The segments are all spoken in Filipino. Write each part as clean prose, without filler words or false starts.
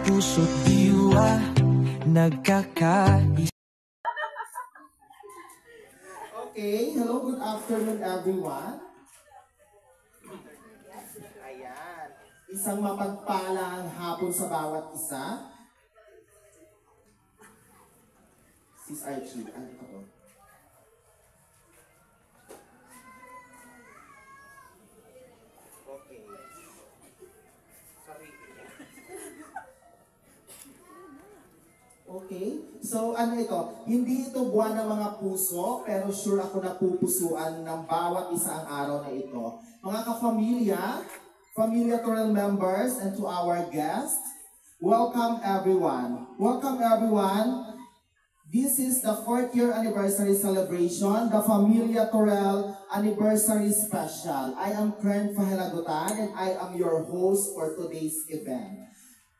puso't diwa nagkakais. Okay, hello, good afternoon everyone. Ayan, isang mapagpalang hapon sa bawat isa. Sis Archie, ano ito? Okay. Sorry. Okay, so ano ito? Hindi ito buwan ng mga puso, pero sure ako na pupusuan ng bawat isa ang araw na ito. Mga ka-familia, familia Torel members, and to our guests, welcome everyone. Welcome everyone. This is the 4th year anniversary celebration, the Familia Torel Anniversary Special. I am Kren Fahelagutan and I am your host for today's event.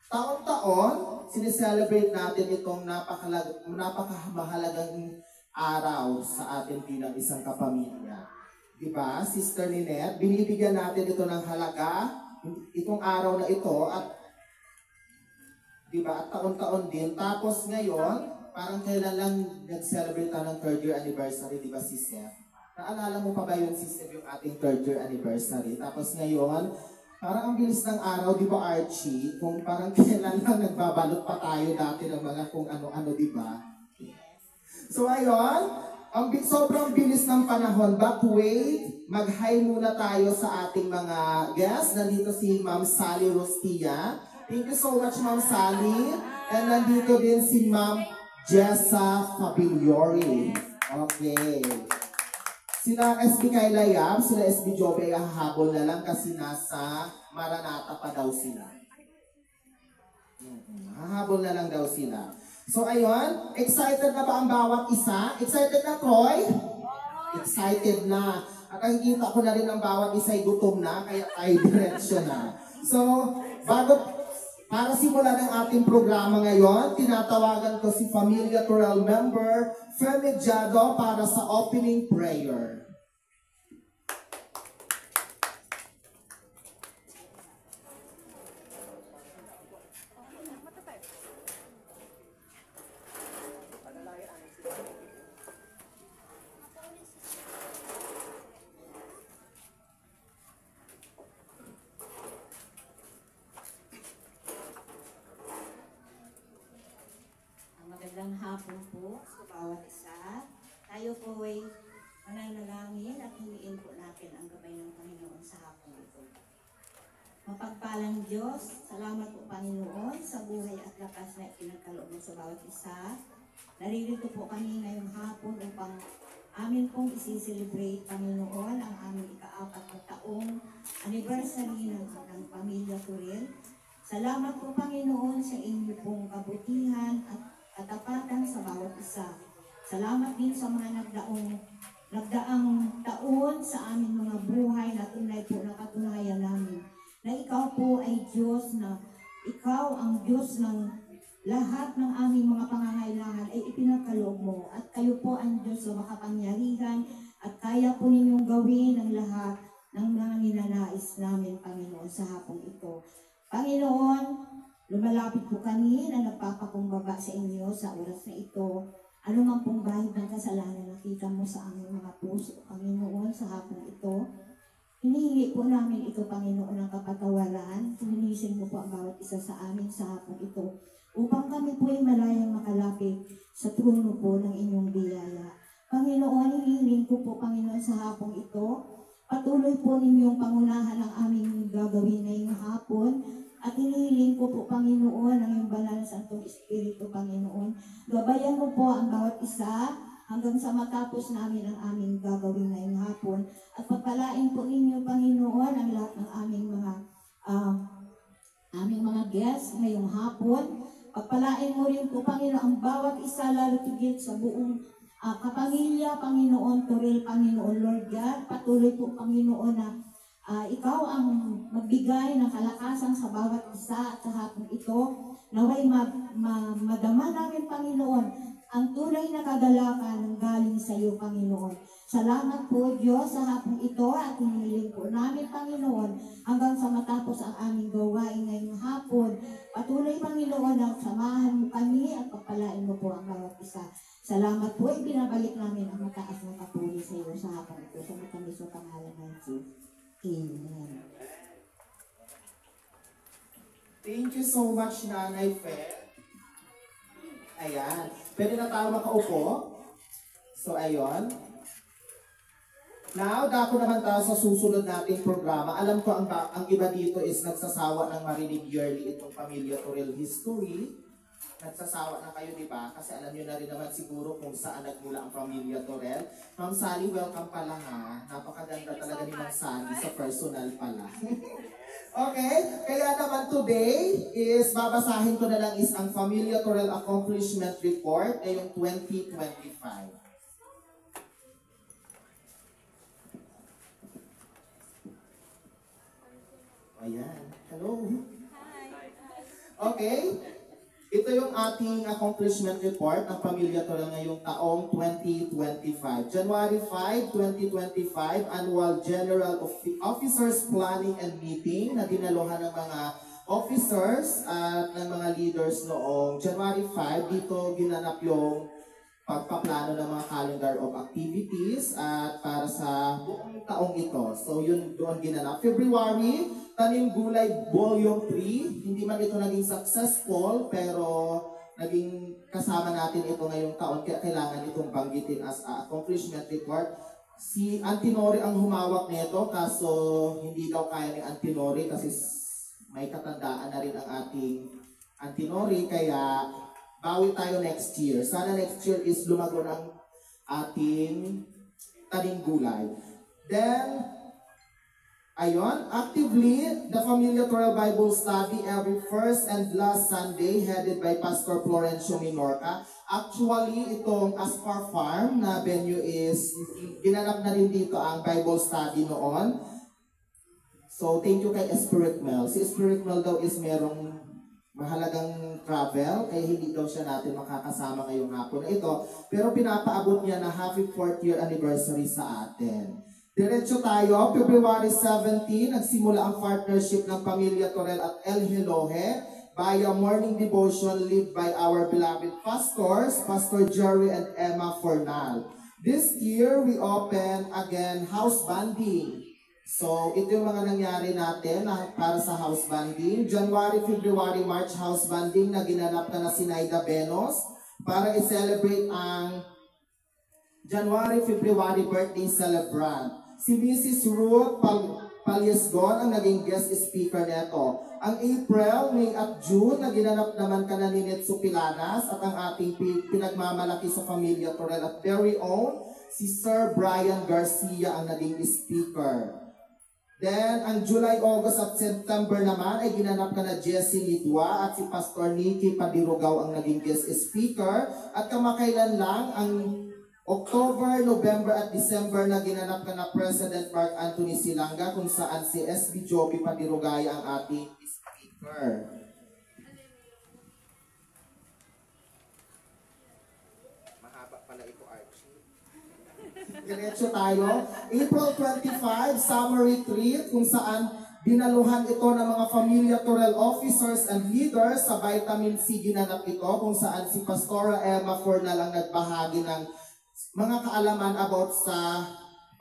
Taon-taon, sineselebrate natin itong napakamahalagang araw sa atin bilang isang kapamilya. Diba, Sister Ninette, binibigyan natin ito ng halaga, itong araw na ito, at diba, at taon-taon din. Tapos ngayon, parang kailan lang nag-celebrate ng 3rd year anniversary, diba, si Seth? Naalala mo pa ba yun, Sister, yung ating 3rd year anniversary? Tapos ngayon, parang ang bilis ng araw, di ba, Archie? Kung parang kailan lang nagbabalot pa tayo dati ng mga kung ano-ano, di ba? So ayun, sobrang bilis ng panahon. But wait, mag-hi muna tayo sa ating mga guests. Nandito si Ma'am Sally Rostia. Thank you so much, Ma'am Sally. And nandito din si Ma'am Jessa Fabiliori. Okay. Sila SB Kayla Yab, sila SB Jobe hahabol na lang kasi nasa Maranata pa daw sila. Hahabol na lang daw sila. So ayun, excited na ba ang bawat isa? Excited na, Troy? Excited na. At nakikita ko na rin ang bawat isa ay gutom na, kaya tayo diretsyo na. So, para simulan ang ating programa ngayon, tinatawagan ko si Familia Torel member Femi Jado para sa opening prayer. Magandang hapon po sa bawat isa. Tayo po ay mananalangin at hiniin po natin ang gabay ng Panginoon sa hapon ito. Mapagpalang Diyos, salamat po Panginoon sa buhay at lakas na ipinagkaloob mo sa bawat isa. Naririto po kami ngayong hapon upang amin pong isi-celebrate Panginoon ang aming ika-4 na taong anniversary ng Pamilya Torel. Salamat po Panginoon sa inyo pong kabutihan at katapatan sa bawat isa. Salamat din sa mga nagdaang taon sa aming mga buhay na tunay po nakatunayan namin na ikaw po ay Diyos, na ikaw ang Diyos ng lahat ng aming mga pangangailangan ay ipinagkaloob mo at kayo po ang Diyos sa makapangyarihan at kaya po ninyong gawin ang lahat ng mga ninanais namin, Panginoon, sa hapong ito. Panginoon, lumalapit po kami na nagpapakumbaba sa inyo sa oras na ito. Ano man pong bahid ng kasalanan nakita mo sa aming mga puso, Panginoon, sa hapon ito. Hinihingi po namin ito, Panginoon, ng kapatawaran. Linisin mo po ang bawat isa sa amin sa hapon ito. Upang kami po ay malayang makalapit sa trono po ng inyong biyaya. Panginoon, hinihiling ko po, Panginoon, sa hapon ito. Patuloy po ninyong pangunahan ang aming gagawin ngayong hapon. At hinihiling ko po, Panginoon, ang iyong banal na Santong Espiritu, Panginoon. Gabayan mo po ang bawat isa hanggang sa matapos namin ang aming gagawin ngayong hapon. At pagpalain po ninyo, Panginoon, ang lahat ng aming mga guests ngayong hapon. Pagpalain mo rin po, Panginoon, ang bawat isa lalo tigit sa buong kapamilya, Panginoon, Torel, Panginoon, Lord God. Patuloy po, Panginoon, na ikaw ang magbigay ng kalakasan sa bawat isa at sa hapon ito. Naway madama namin, Panginoon, ang tunay na kagalakan ng galing sa iyo, Panginoon. Salamat po, Diyos, sa hapong ito at hinihiling po namin, Panginoon, hanggang sa matapos ang aming gawain ngayong hapon. Patuloy, Panginoon, na samahan mo kami at pagpalain mo po ang bawat isa. Salamat po, ibinabalik namin ang mataas na papuri sa iyo sa hapong ito. Sa matamis na pangalan ng Jesus. Amen. Thank you so much, Nanay Fe. Ayan. Pwede na tayo makaupo. So, ayun. Now, dako naman tayo sa susunod nating programa. Alam ko ang iba dito is nagsasawa ng marinig yearly itong Pamilya Torel history. Nagsasawa na kayo, di ba? Kasi alam nyo na rin naman siguro kung saan nagmula ang Pamilya Torel. Ma'am Sally, welcome pala ha. Napakaganda talaga ni Ma'am Sally sa personal pala. Okay, kaya naman today is babasahin ko na lang is ang Pamilya Torel Accomplishment Report ngayong 2025. Ayan. Hello. Okay. Ito yung ating accomplishment report ng Pamilya Torel ngayong taong 2025. January 5, 2025, Annual General Officers Planning and Meeting na dinaluhan ng mga officers at ng mga leaders noong January 5. Dito ginanap yung pagpaplano ng mga calendar of activities at para sa buong taong ito. So yun doon ginanap. February, Tanim Gulay Volume 3. Hindi man ito naging successful pero naging kasama natin ito ngayong taon kaya kailangan itong banggitin as a accomplishment report. Si Antinori ang humawak nito kaso hindi daw kaya ni Antinori kasi may katandaan na rin ang ating Antinori kaya bawi tayo next year. Sana next year is lumago ng ating tanim gulay. Then, ayun, actively, the Pamilya Torel Bible Study every first and last Sunday headed by Pastor Florencio Minorca. Actually, itong Aspar Farm na venue is, ginanap na rin dito ang Bible Study noon. So, thank you kay Spirit Mel. Si Spirit Mel daw is merong mahalagang travel, kaya hindi daw siya natin makakasama ngayong hapon na ito. Pero pinapaabot niya na happy 4th year anniversary sa atin. Diretso tayo, February 17, nagsimula ang partnership ng Pamilya Torel at El Helohe via morning devotion led by our beloved pastors, Pastor Jerry and Emma Fornal. This year, we open again house banding. So, ito yung mga nangyari natin para sa house banding. January, February, March house banding na ginanap na si Naida Benos para i-celebrate ang January, February birthday celebrant. Si Mrs. Ruth Palyesgon ang naging guest speaker neto. Ang April, May at June na ginanap naman ka na ni Netso Pilanas at ang ating pinagmamalaki sa Pamilya Torel at very own, si Sir Brian Garcia ang naging speaker. Then, ang July, August at September naman ay ginanap ka na Jessie Lidwa at si Pastor Nicky Padirugaw ang naging guest speaker. At kamakailan lang ang October, November at December na ginanap ka na President Mark Anthony Silanga kung saan si SB Joby Padirugay ang ating speaker. Mahaba pala ito, Archie. Diretso tayo. April 25, summer retreat kung saan dinaluhan ito ng mga Pamilya Torel officers and leaders sa vitamin C ginanap ito kung saan si Pastora Emma Fornal ang nagbahagi ng mga kaalaman about sa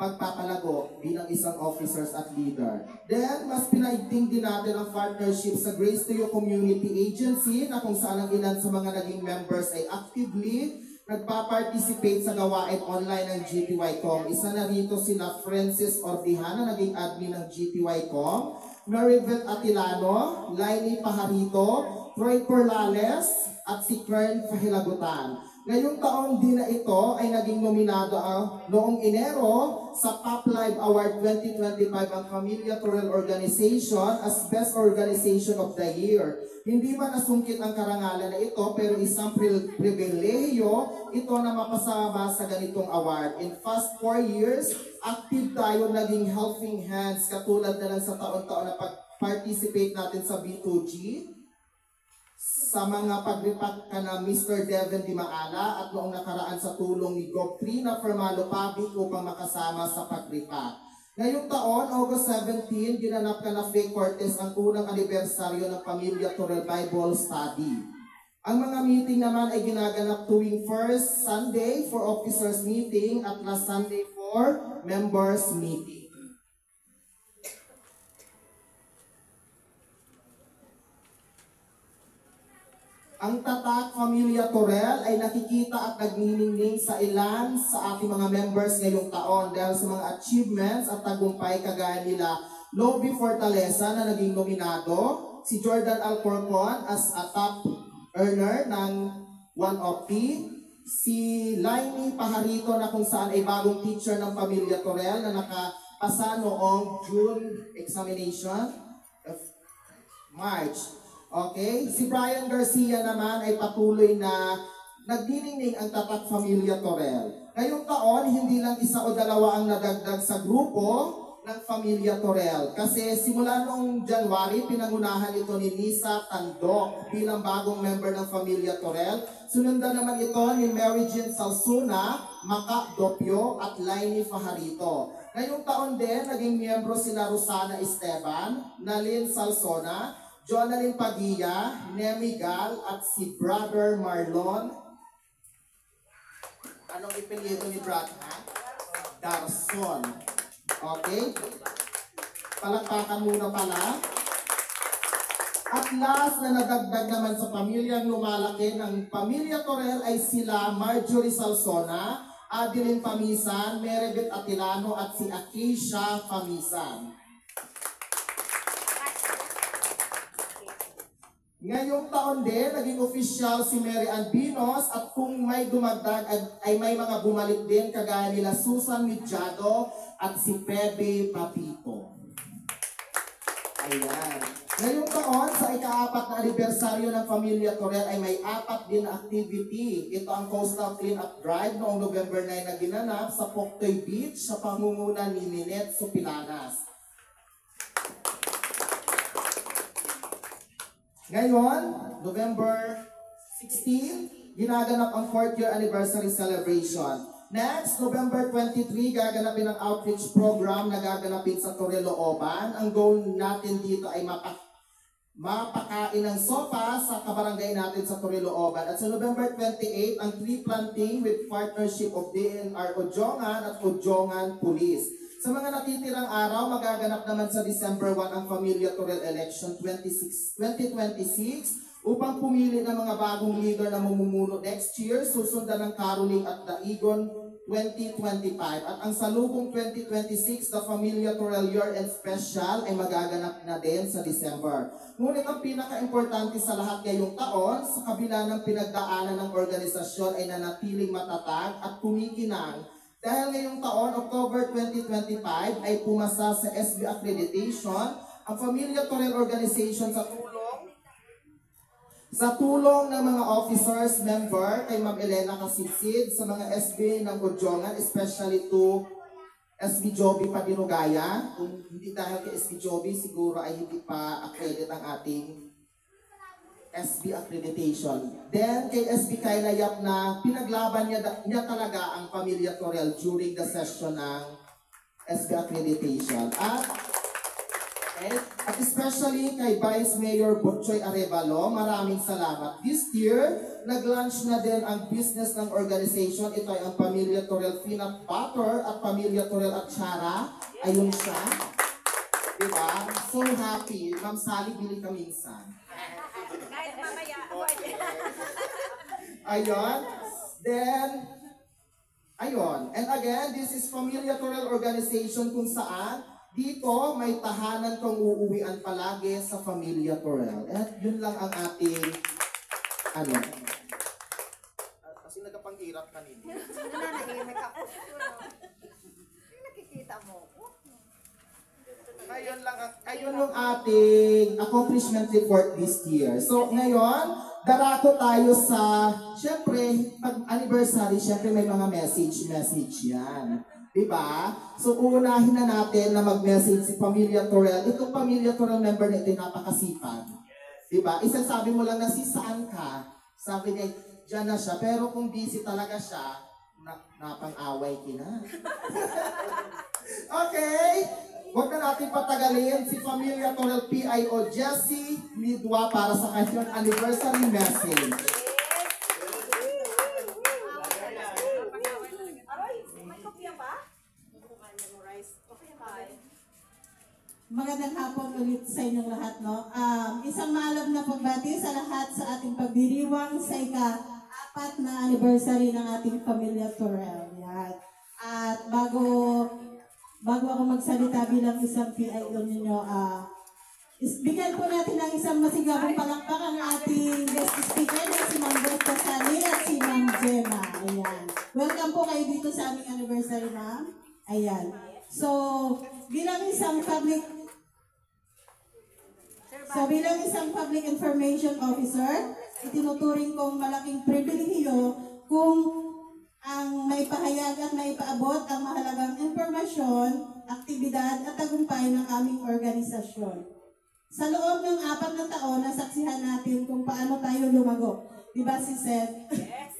pagpapalago bilang isang officers at leader. Then, mas pinaigting din natin ang partnership sa Grace to You Community Agency na kung saan ang ilan sa mga naging members ay actively nagpa-participate sa gawain online ng GTY.com. Isa na rito sina Francis Ortihan na naging admin ng GTY.com, Maribel Atilano, Lainey Pajarito, Troy Perlales, at si Kern Pahilagutan. Ngayong taong din na ito ay naging nominado noong Enero sa Pop Live Award 2025 ang Pamilya Torel Organization as Best Organization of the Year. Hindi man nasungkit ang karangalan na ito pero isang pribilehiyo ito na mapasama sa ganitong award. In fast 4 years, active tayo naging helping hands katulad na lang sa taon-taon na pag-participate natin sa B2G. sa mga pagripat ka na Mr. Devin Di Maala at noong nakaraan sa tulong ni Goptrina Fermalo Pabic upang makasama sa pagripat. Ngayong taon, August 17, ginanap ka na Faye Cortez ang unang anibersaryo ng Pamilya Torel Bible Study. Ang mga meeting naman ay ginaganap tuwing first Sunday for officers meeting at last Sunday for members meeting. Ang tatak Pamilya Torel ay nakikita at nagniningning sa ilan sa ating mga members ngayong taon dahil sa mga achievements at tagumpay kagaya nila Lobby Fortaleza na naging nominado, si Jordan Alcorcon as a top earner ng 1OP, si Lainey Pajarito na kung saan ay bagong teacher ng Pamilya Torel na nakapasa noong June examination of March. Okay, si Brian Garcia naman ay patuloy na nagdiningning ang tatak Pamilya Torel. Ngayong taon, hindi lang isa o dalawa ang nadagdag sa grupo ng Pamilya Torel. Kasi simula noong January, pinangunahan ito ni Nisa Tandok bilang bagong member ng Pamilya Torel. Sunundan naman ito ni Mary Jean Salsuna, Maka Dopio at Lainey Fajarito. Ngayong taon din, naging miyembro sila Rosana Esteban, Nalin Salsona, Jonalyn Padilla, Nemi Gal, at si Brother Marlon. Anong ipinito ni Brad, ha? Darson. Okay? Palakpakan muna pala. At last na nadagdag naman sa pamilyang lumalaki ng Pamilya Torel ay sila Marjorie Salsona, Adeline Pamisan, Meredith Atilano, at si Acacia Pamisan. Ngayong taon din, naging official si Mary Ann Binos at kung may dumagdag ay may mga bumalik din kagaya nila Susan Midyado at si Pepe Papito. Ayan. Ngayong taon, sa ika-4 na anibersaryo ng Pamilya Torel ay may 4 din na activity. Ito ang Coastal Cleanup Drive noong November 9 na ginanap sa Poktoy Beach sa pangunguna ni Ninette Supilanas. Ngayon, November 16, ginaganap ang 4th year anniversary celebration. Next, November 23, gaganapin ang outreach program na gaganapin sa Torelooban. Ang goal natin dito ay mapakain ng sopa sa kabarangay natin sa Torelooban. At sa November 28, ang tree planting with partnership of DNR Ojongan at Ojongan Police. Sa mga natitirang araw, magaganap naman sa December 1 ang Pamilya Torel Election 2026 upang pumili ng mga bagong leader na mamumuno next year, susundan ng Caroling at Daigon 2025. At ang salubong 2026, the Pamilya Torel Year and Special ay magaganap na din sa December. Ngunit ang pinaka-importante sa lahat ngayong taon, sa kabila ng pinagdaanan ng organisasyon ay nanatiling matatag at kumikinang. Dahil ngayong taon, October 2025, ay pumasa sa SB Accreditation ang Pamilya Torel Organization sa tulong ng mga officers, member kay Ma'am Elena Kasidsid sa mga SB ng Ojongan, especially to SB Joby Padirugaya. Kung hindi dahil kay SB Joby, siguro ay hindi pa accredit ang ating SB Accreditation. Then, kay SB Kayla Yap na pinaglaban niya talaga ang Pamilya Torel during the session ng SB Accreditation. At especially kay Vice Mayor Butchoy Arevalo, maraming salamat. This year, nag-launch na din ang business ng organization. Ito ay ang Pamilya Torel Peanut Butter at Pamilya Torel Atsara. Ayun siya. Diba? So happy. Ma'am Sally, bili ka minsan. Ayun. Then, ayun. And again, this is Pamilya Torel Organization kung saan dito may tahanan kang uuwian palagi sa Pamilya Torel. At yun lang ang ating kasi nagkapanghirap kanina. Nananahimik ako. Nakikita mo ko. Ayun yung ating accomplishment report this year. So ngayon, darako tayo sa, syempre, pag-anniversary, syempre may mga message yan. Diba? So uunahin na natin na mag-message si Pamilya Torel. Itong Pamilya Torel member na ito napakasipag. Diba? Isasabi mo lang na si saan ka. Sabi niya, dyan na siya. Pero kung busy talaga siya, napang-away kina. Okay. Huwag na natin patagalin si Familia Torel PIO Jessie Midwa para sa kanyang anniversary message. Magandang hapon ulit sa inyong lahat, no? Isang maalab na pagbati sa lahat sa ating pagdiriwang sa ika-4 na anniversary ng ating Pamilya Torel. Yan. At bago ako magsalita bilang isang PIO ninyo, bigyan po natin ng isang masigabong palakpak ang ating guest speaker na si Ma'am Beth Casali at si Ma'am Gemma. Ayan. Welcome po kayo dito sa aming anniversary, ma'am. Ayan. So, bilang isang public information officer, itinuturing kong malaking pribilehiyo kung ang maipahayag at maipaabot ang mahalagang impormasyon, aktibidad at tagumpay ng aming organisasyon. Sa loob ng 4 na taon, nasaksihan natin kung paano tayo lumago. Diba si Seth? Yes!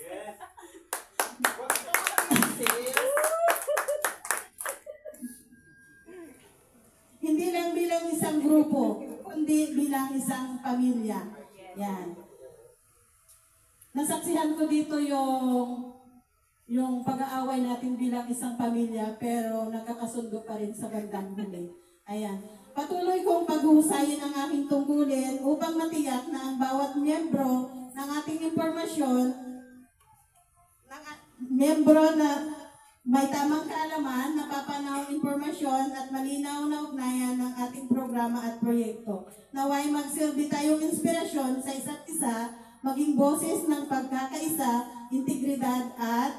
Hindi lang bilang isang grupo, kundi bilang isang pamilya. Yan. Nasaksihan ko dito yung pag-aaway natin bilang isang pamilya, pero nagkakasundo pa rin sa bandang huli. Ayan. Patuloy kong pag-uusayin ang aking tungkulin upang matiyak na ang bawat miyembro ng ating impormasyon, miyembro na may tamang kaalaman, napapanahong impormasyon at malinaw na ugnayan ng ating programa at proyekto. Naway magsilbi tayong inspirasyon sa isa't isa, maging boses ng pagkakaisa, integridad at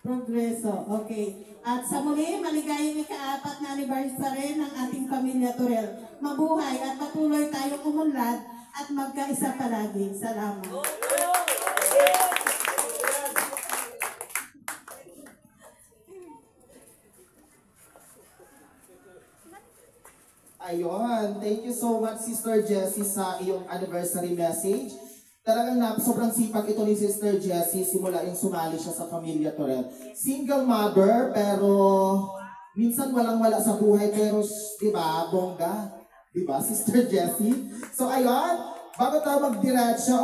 progreso. Okay. At sa muli, maligayang ika-4 na anniversary ng ating Pamilya Torel. Mabuhay at patuloy tayong umunlad at magkaisa palagi. Salamat. Ayun, thank you so much Sister Jessie sa iyong anniversary message. Talagang sobrang sipag ito ni Sister Jessie simula yung sumali siya sa Pamilya Torel. Single mother, pero minsan walang-wala sa buhay, pero diba, bongga. Diba, Sister Jessie? So ayun, bago tayo magdiretso,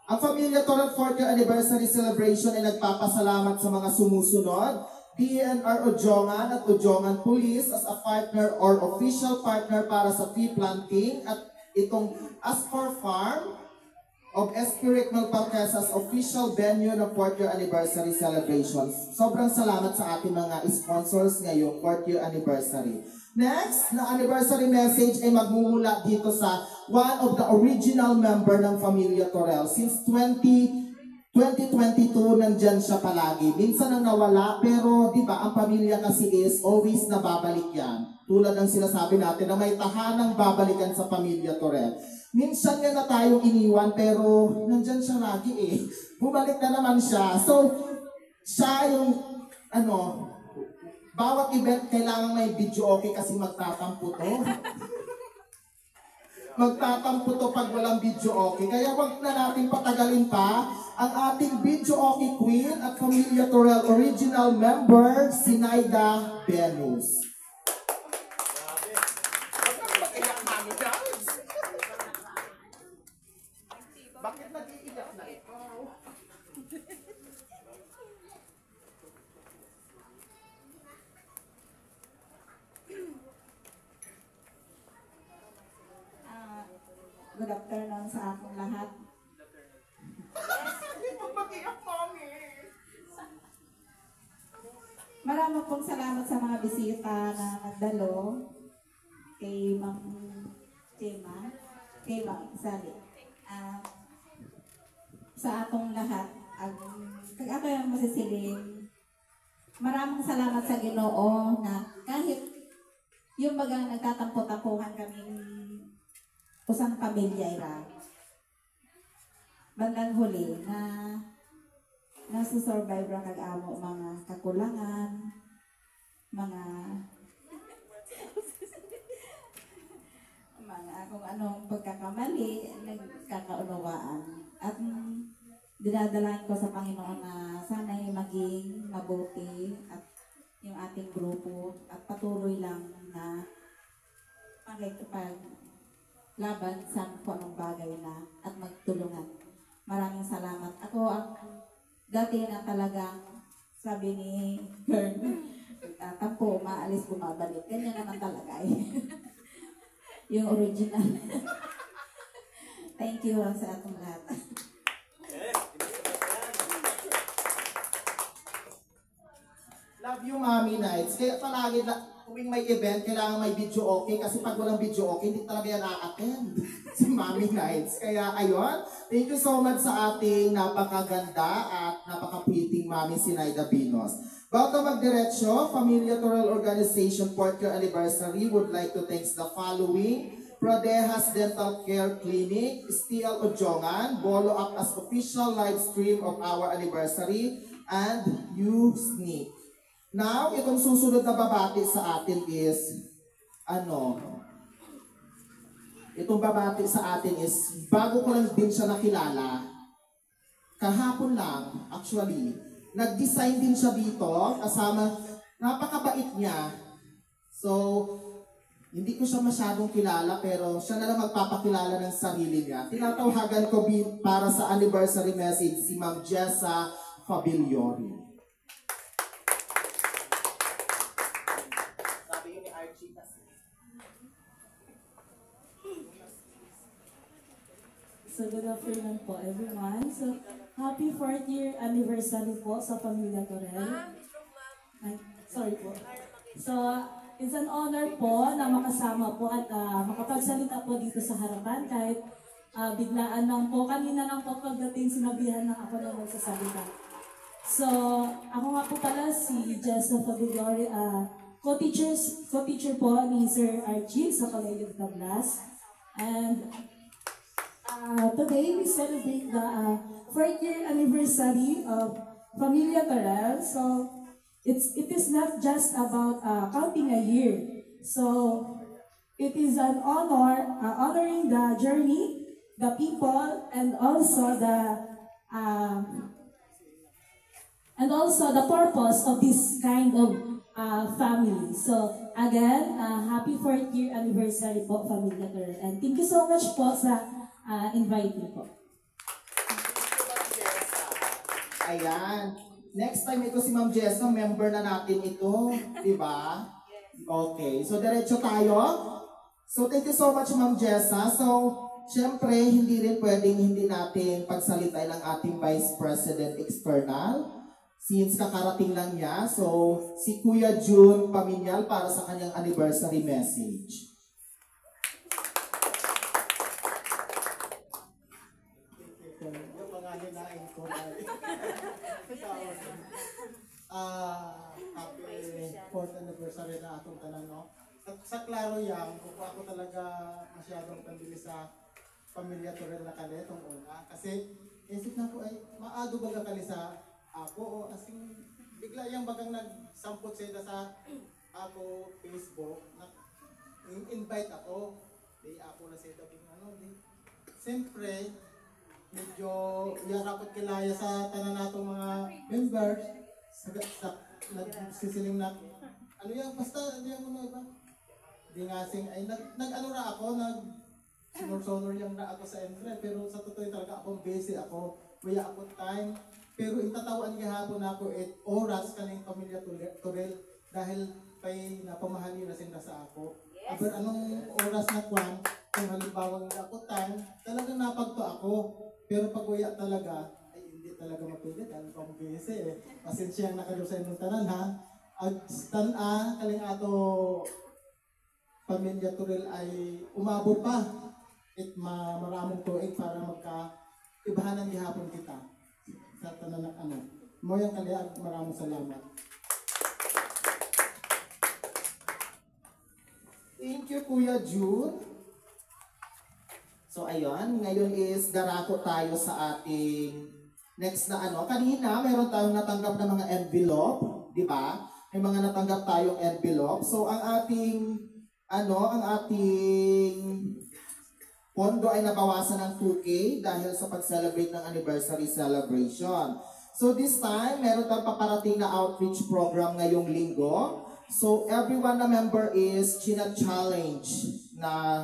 ang Pamilya Torel 4th year anniversary celebration ay nagpapasalamat sa mga sumusunod. DNR Ujongan at Ujongan Police as a partner or official partner para sa tree planting at itong Aspar Farm of Espiric Malpalquesas official venue ng 4th year anniversary celebrations. Sobrang salamat sa ating mga sponsors ngayong 4th year anniversary. Next, na anniversary message ay magmumula dito sa one of the original member ng Familia Torel. Since 2022, nandyan siya palagi. Minsan nang nawala, pero di ba ang pamilya kasi is always nababalik yan. Tulad ng sinasabi natin na may tahanang babalikan sa Pamilya Torel. Minsan nga na tayong iniwan, pero nandyan siya lagi eh. Bumalik na naman siya. So, siya yung, bawat event kailangan may video okay kasi magtatampo to. Magtatampo to pag walang video okay. Kaya wag na natin patagalin pa ang ating video okay queen at Familia Torel original member, si Naida Venus. Bakit nag-iiyak na ikaw? Good afternoon sa akong lahat. Maraming pong salamat sa mga bisita na nagdalo kay Ma'am Gemma, kay Ma'am Sally. Sa atong lahat, ako yung masisiling, maraming salamat sa Ginoo na kahit yung bagang nagtatampo-tampuhan kaming usang pamilya ira, bandang huli na nasusurvive ra kag-amo mga kakulangan, mga kung anong pagkakamali, nagkakaunawaan. At dinadalaan ko sa Panginoon na sana'y maging mabuti at yung ating grupo at patuloy lang na makikipaglaban sa kung anong bagay na at magtulungan. Maraming salamat. Ako ang dati na talagang sabi ni Kern, tampo, maalis, bumabalik. Ganyan naman talaga eh. Yung original. Thank you sa atong lahat. Love you, Mommy Nights. Kaya palagi tuwing may event, kailangan may video okay. Kasi pag walang video okay, hindi talaga yan a-attend si Mommy Nights. Kaya ayun, thank you so much sa ating napakaganda at napaka-pretty Mommy Sinaida Binos. Bago magdiretsyo, Familia Toral Organization 4th Year Anniversary would like to thank the following: Prodehas Dental Care Clinic, Stiel Ojongan, Bolo up as official live stream of our anniversary, and Sneak. Now, itong susunod na babati sa atin is, itong babati sa atin is, bago ko lang din siya nakilala, kahapon lang, actually, nag-design din siya dito, kasama, napakabait niya. So, hindi ko siya masyadong kilala, pero siya na lang magpapakilala ng sarili niya. Tinatawagan ko para sa anniversary message si Ma'am Jessa Fabiliori. Sabi yun ni Archie kasi. So good afternoon po everyone. So happy 4th year anniversary po sa Pamilya Torel. Sorry po. So it's an honor po na makasama po at makapagsalita po dito sa harapan kahit biglaan lang po. Kanina lang po pagdating sinabihan na ako na magsasalita. So ako nga po pala si Jessa Fabiliori, co-teacher po ni Sir Archie sa Colegio de Tablas. And today we celebrate the 4th year anniversary of Familia Torel. So it is not just about counting a year. So it is an honor honoring the journey, the people, and also the purpose of this kind of family. So again, happy 4th year anniversary po Familia Torel. And thank you so much po sa invite niyo po. Ayan. Next time ito si Ma'am Jessa, member na natin ito. Diba? Okay. So, diretso tayo. So, thank you so much, Ma'am Jessa. So, syempre, hindi rin pwedeng hindi natin pagsalitain ang ating Vice President External. Since kakarating lang niya. So, si Kuya June Paminyal para sa kanyang anniversary message. Yung pangalan na ko happy 4th anniversary na atong tanan, no? Sa klaro yan, kung ako talaga masyadong pandili sa Pamilya Torel na kali itong una. Kasi isip na ko ay maado baga kali sa ako o asing bigla yung bagang nagsampot sila sa ako Facebook na invite ako. Di ako na sila siyempre medyo yarapot kilaya sa tanan natong mga members sa nagsisiling na ano yan basta ano yan ano ba di nga sing ay nag-ano na ako sonor yung na ako sa Entre pero sa totoo talaga akong busy ako kuya ako time pero itatawan gihapon ako 8 oras kaning Pamilya Torel dahil pay napamahali na sila sa ako aber anong oras na kwan kung halimbawa nga ako time talagang napagto ako pero pag uya talaga, ay hindi talaga mapilit. Ang pambisi eh. Pasensya ang nakalusay ng tanan ha. Ang kaling ato Pamilya Torel ay umabot pa. At maramong tuig para magka-ibahanan gihapon kita. Sa tanan ng ano. Moyang kaliag, maraming salamat. Thank you, Kuya June. So ayun, ngayon is darako tayo sa ating next na ano. Kanina, meron tayong natanggap na mga envelope, di ba? May mga natanggap tayong envelope. So ang ating pondo ay nabawasan ng 2K dahil sa pag-celebrate ng anniversary celebration. So this time, meron tayong paparating na outreach program ngayong linggo. So everyone na member is china-challenge na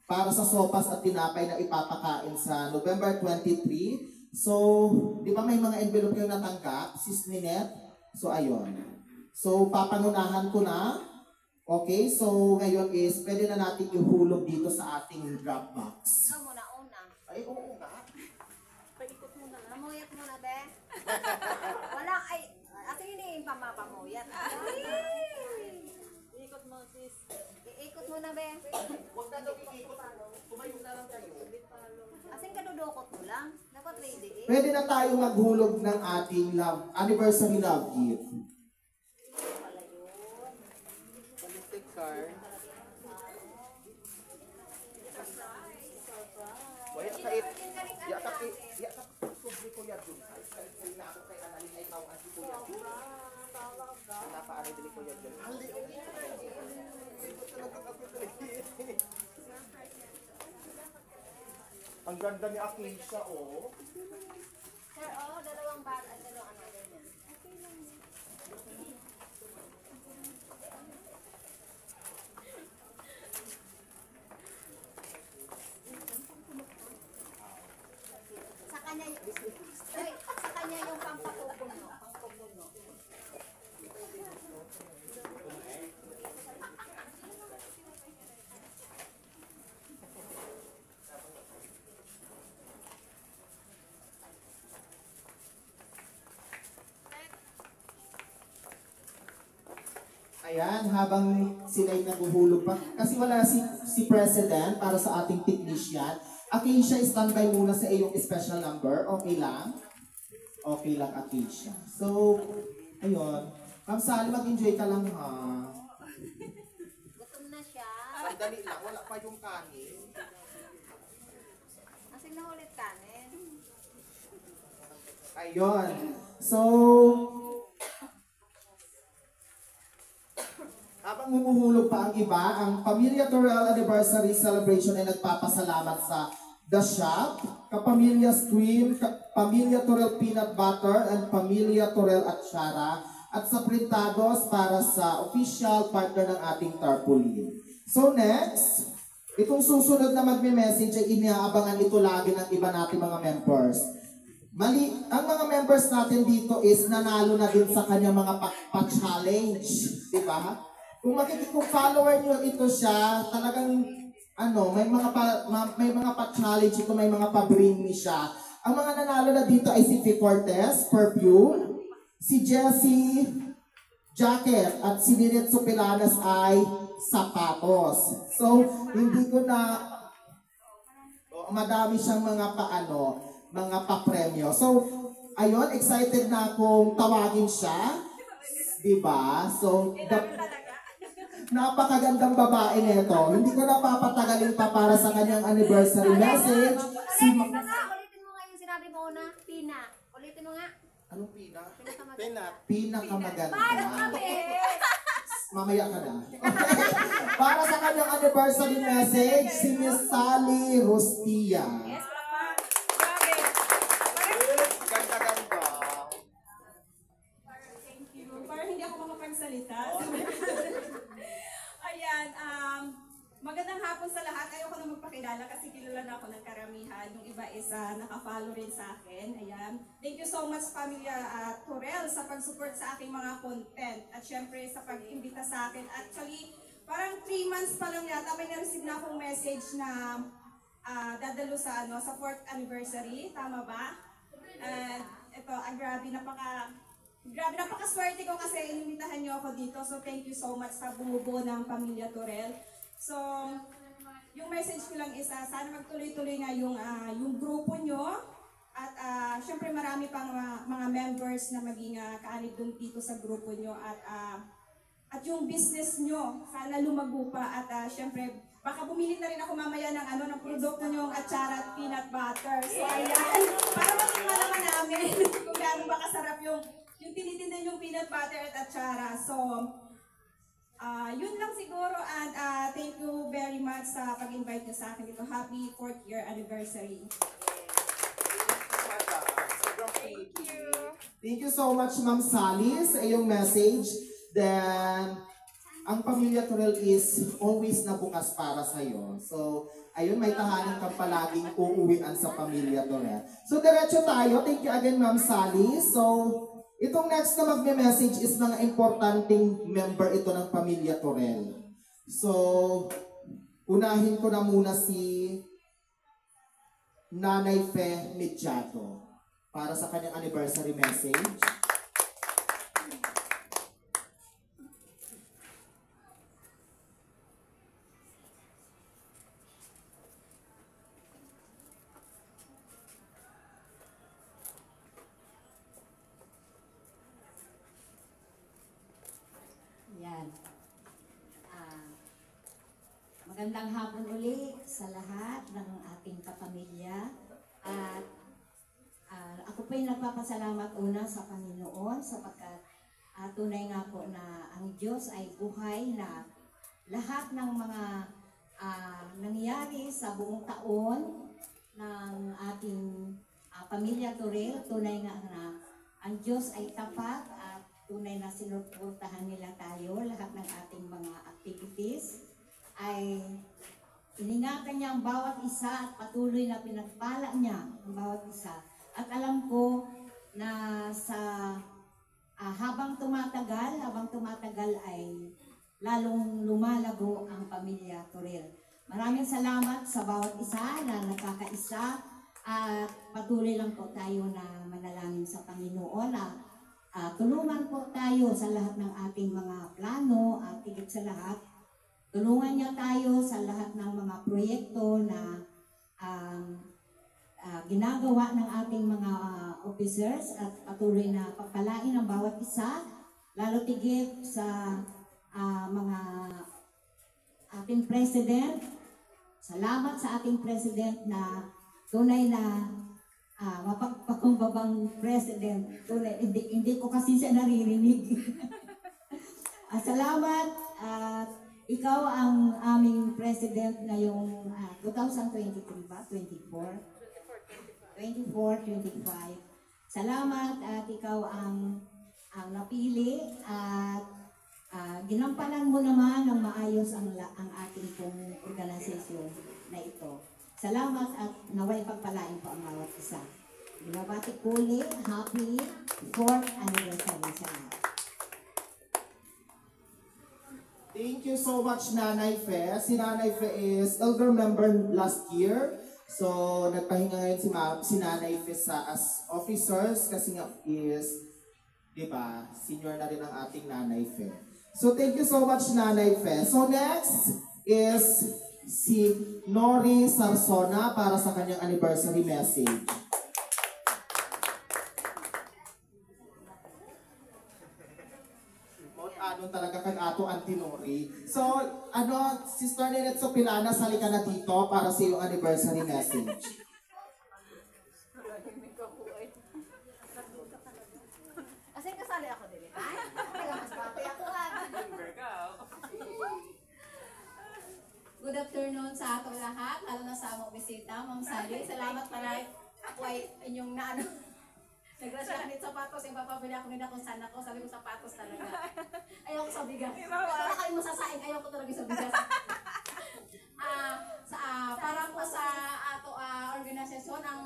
para sa sopas at tinapay na ipapakain sa November 23. So, di ba may mga envelope kayong natanggap? Sis Ninette? So ayun. So papangunahan ko na. Okay, so ngayon is pwede na natin ihulog dito sa ating drop box. Ikaw muna, una. Ay, oo nga. Paikot muna. Namuyat muna, be. Wala, ay. Ating hindi yung pamapamuyat. Iikot mo, sis. Iikot muna, be. Huwag na daw iikot. Tumayo na lang kayo. Asing kadudukot mo lang. Dapat ready eh. Pwede na tayo maghulog ng ating anniversary love gift. Pala yun. Palistic card. Waya ka it. Ya ka it. Ya ka. Subli ko yan dun. Ay na ako kay Annalyn ay tawag si Kuya. Napaano dili ko yan dun. Ang ganda ni Akisha, oh. Sir, oh, dalawang bag at dalawang ano ganyan. Sa kanya, ay, sa kanya yung pampapupuno. Pangpupuno. Ayan, habang sila'y naguhulog pa. Kasi wala si President para sa ating technician. Acacia, standby muna sa iyong special number. Okay lang? Okay lang, Acacia. So, ayun. Ma'am Sally, mag-enjoy ka lang ha. Gutom na siya. Sandali lang, wala pa yung kanin. Asin na ulit kanin. Ayun. So, habang humuhulog pa ang iba, ang Pamilya Torel Anniversary Celebration ay nagpapasalamat sa The Shop, Kapamilya Stream, Pamilya Torel Peanut Butter, and Pamilya Torel Atsara, at sa Printados para sa official partner ng ating tarpaulin. So next, itong susunod na magme-message ay inaabangan ito lagi ng iba nating mga members. Ang mga members natin dito is nanalo na din sa kanyang mga pa-challenge, di ba? Kung kung follower niyo ito siya, talagang may mga pa-challenge ito, may mga pa-bring me siya. Ang mga nanalo na dito ay si P. Cortez, Perfume, si Jessie, Jacket, at si Ninette Supilanas ay sapatos. So, hindi ko na madami siyang mga mga pa-premyo. So, ayun, excited na akong tawagin siya. Diba? So, napakagandang babae nito. Hindi ko na papatagalin pa para sa kanyang anniversary message. Ulitin mo nga yung sinabi mo una. Pina. Ulitin mo nga. Anong Pina? Peanut. Pinakamaganda. Paano kami? Mamaya ka na. Para sa kanyang anniversary message, si Miss Sally Rustia. Yes, papa. Grabe. Ganda-ganda. Thank you. Parang hindi ako makapagsalita. Ayan, magandang hapon sa lahat. Ayoko na magpakilala kasi kilala na ako ng karamihan. Yung iba is naka-follow rin sa akin. Ayan. Thank you so much, Pamilya Torel, sa pag-support sa aking mga content. At syempre sa pag-imbita sa akin. Actually, parang 3 months pa lang yata may na-receive na akong message na dadalo sa 4th anniversary. Tama ba? And ito, grabe, napakaswerte ko kasi inimitahan niyo ako dito. So thank you so much sa bumubuo ng Pamilya Torel. So, yung message ko lang is sana magtuloy-tuloy nga yung grupo nyo. At syempre marami pang mga members na maging kaanib dito sa grupo nyo. At yung business nyo, sana lumago pa. At syempre, baka bumili na rin ako mamaya ng produkto nyo, atsara at peanut butter. So ayan, para matikman naman namin kung gaano ba kasarap yung tinitinda yung peanut butter at atsara. So, Yun lang siguro and thank you very much sa pag-invite niyo sa akin dito. Happy 4th year anniversary. Thank you so much, Ma'am Sally, sa iyong message. Then, ang Pamilya Turel is always na bukas para sa iyo. So, ayun, may tahanan kang palaging uuwian sa Pamilya Turel. So, diretso tayo. Thank you again, Ma'am Sally. So, itong next na magme-message is mga importanteng member ito ng Pamilya Turel. So, unahin ko na muna si Nanay Fe Medjado para sa kanyang anniversary message. Yan. Magandang hapon uli sa lahat ng ating kapamilya. At ako po ay nagpapasalamat una sa Panginoon sapagkat tunay nga po na ang Diyos ay buhay na lahat ng mga nangyari sa buong taon ng ating Pamilya Turel, tunay nga na ang Diyos ay tapat at tunay na sinuportahan nila tayo. Lahat ng ating mga activities ay iningatan niya ang bawat isa at patuloy na pinagpala niya ang bawat isa. At alam ko na sa habang tumatagal ay lalong lumalago ang Pamilya Turel. Maraming salamat sa bawat isa na nakakaisa at patuloy lang po tayo na manalangin sa Panginoon na tulungan po tayo sa lahat ng ating mga plano at higit sa lahat, tulungan niya tayo sa lahat ng mga proyekto na ginagawa ng ating mga officers at patuloy na pagpalain ang bawat isa, lalo tigit sa mga ating president. Salamat sa ating president na tunay na mapagpakumbabang president. Tunay, hindi ko kasi siya naririnig. Salamat at ikaw ang aming president ngayong 2023 ba? 24, 25. Salamat at ikaw ang napili at ginampanan mo naman ng maayos ang ating pong organisasyon na ito. Salamat at naway pagpalain po ang bawat isa. Binabati ko ulit, happy 4th anniversary sa lahat. Thank you so much, Nanay Fe. Si Nanay Fe is elder member last year. So, nagpahinga ngayon si Nanay Fe as officers kasi nga is, di ba, senior na rin ang ating Nanay Fe. So, thank you so much, Nanay Fe. So, next is si Nori Sarsona para sa kanyang anniversary message. Ano talaga kag ato Antinori. So, Sister Nenet Sopilana, sali ka na dito para sa iyong anniversary message. Kasi kasali ako din. Ay, mas pati ako Good afternoon sa atong lahat, lalo na sa among bisita, Ma'am Sally. Salamat para ako ay inyong nagrasya ka nito sapatos, yung papabili ako nila kung saan ako, sabi ko sapatos talaga. Ayoko sa bigas. Para kayo masasaing, ayoko talaga sa bigas. Para po sa ato organisasyon, ang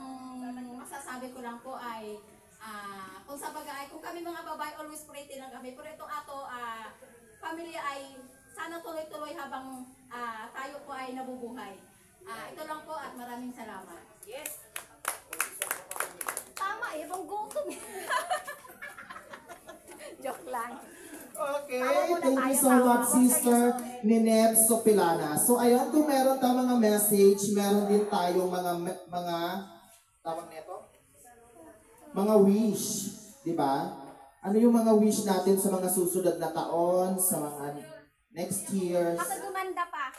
masasabi ko lang po ay kung sa bagay, kung kami mga babae, always pretty lang kami. Pero itong ato pamilya ay sana tuloy-tuloy habang tayo po ay nabubuhay. Ito lang po at maraming salamat. Yes! Tama, ibang gutom. Joke lang. Okay, thank you so much, Sister Nenet Sopilana. So, ayun, kung meron tayong mga message, meron din tayong mga tawag nito? Mga wish, di ba? Ano yung mga wish natin sa mga susunod na taon, sa mga next years? Ako gumanda pa.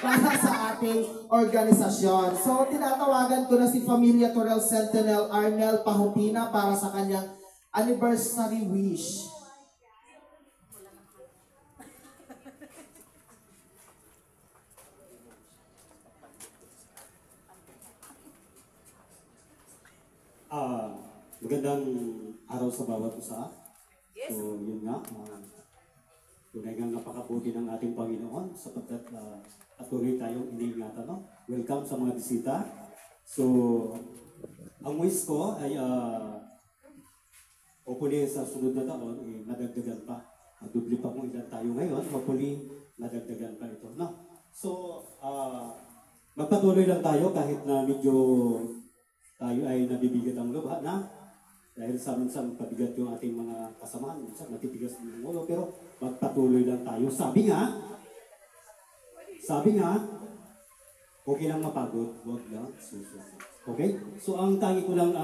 Para sa ating organisasyon. So, tinatawagan ko na si Pamilya Turel Sentinel Arnel Pahutina para sa kanyang anniversary wish. magandang araw sa bawat isa. So, yun nga. Tunay nga napakabuti ng ating Panginoon sapagkat patuloy tayong iniingatan. No? Welcome sa mga bisita. So, ang wish ko ay hopefully sa sunod na taon, madagdagan pa. Dubli pa kung ilan tayo ngayon, hopefully madagdagan pa ito. No? So, magpatuloy lang tayo kahit na medyo tayo ay nabibigat ang lubha na dahil sa minsan pabigat yung ating mga kasamahan, minsan matitigas ng ulo, pero magpatuloy lang tayo. Sabi nga, okay lang mapagod, huwag lang susunod. Okay? So ang tangi ko lang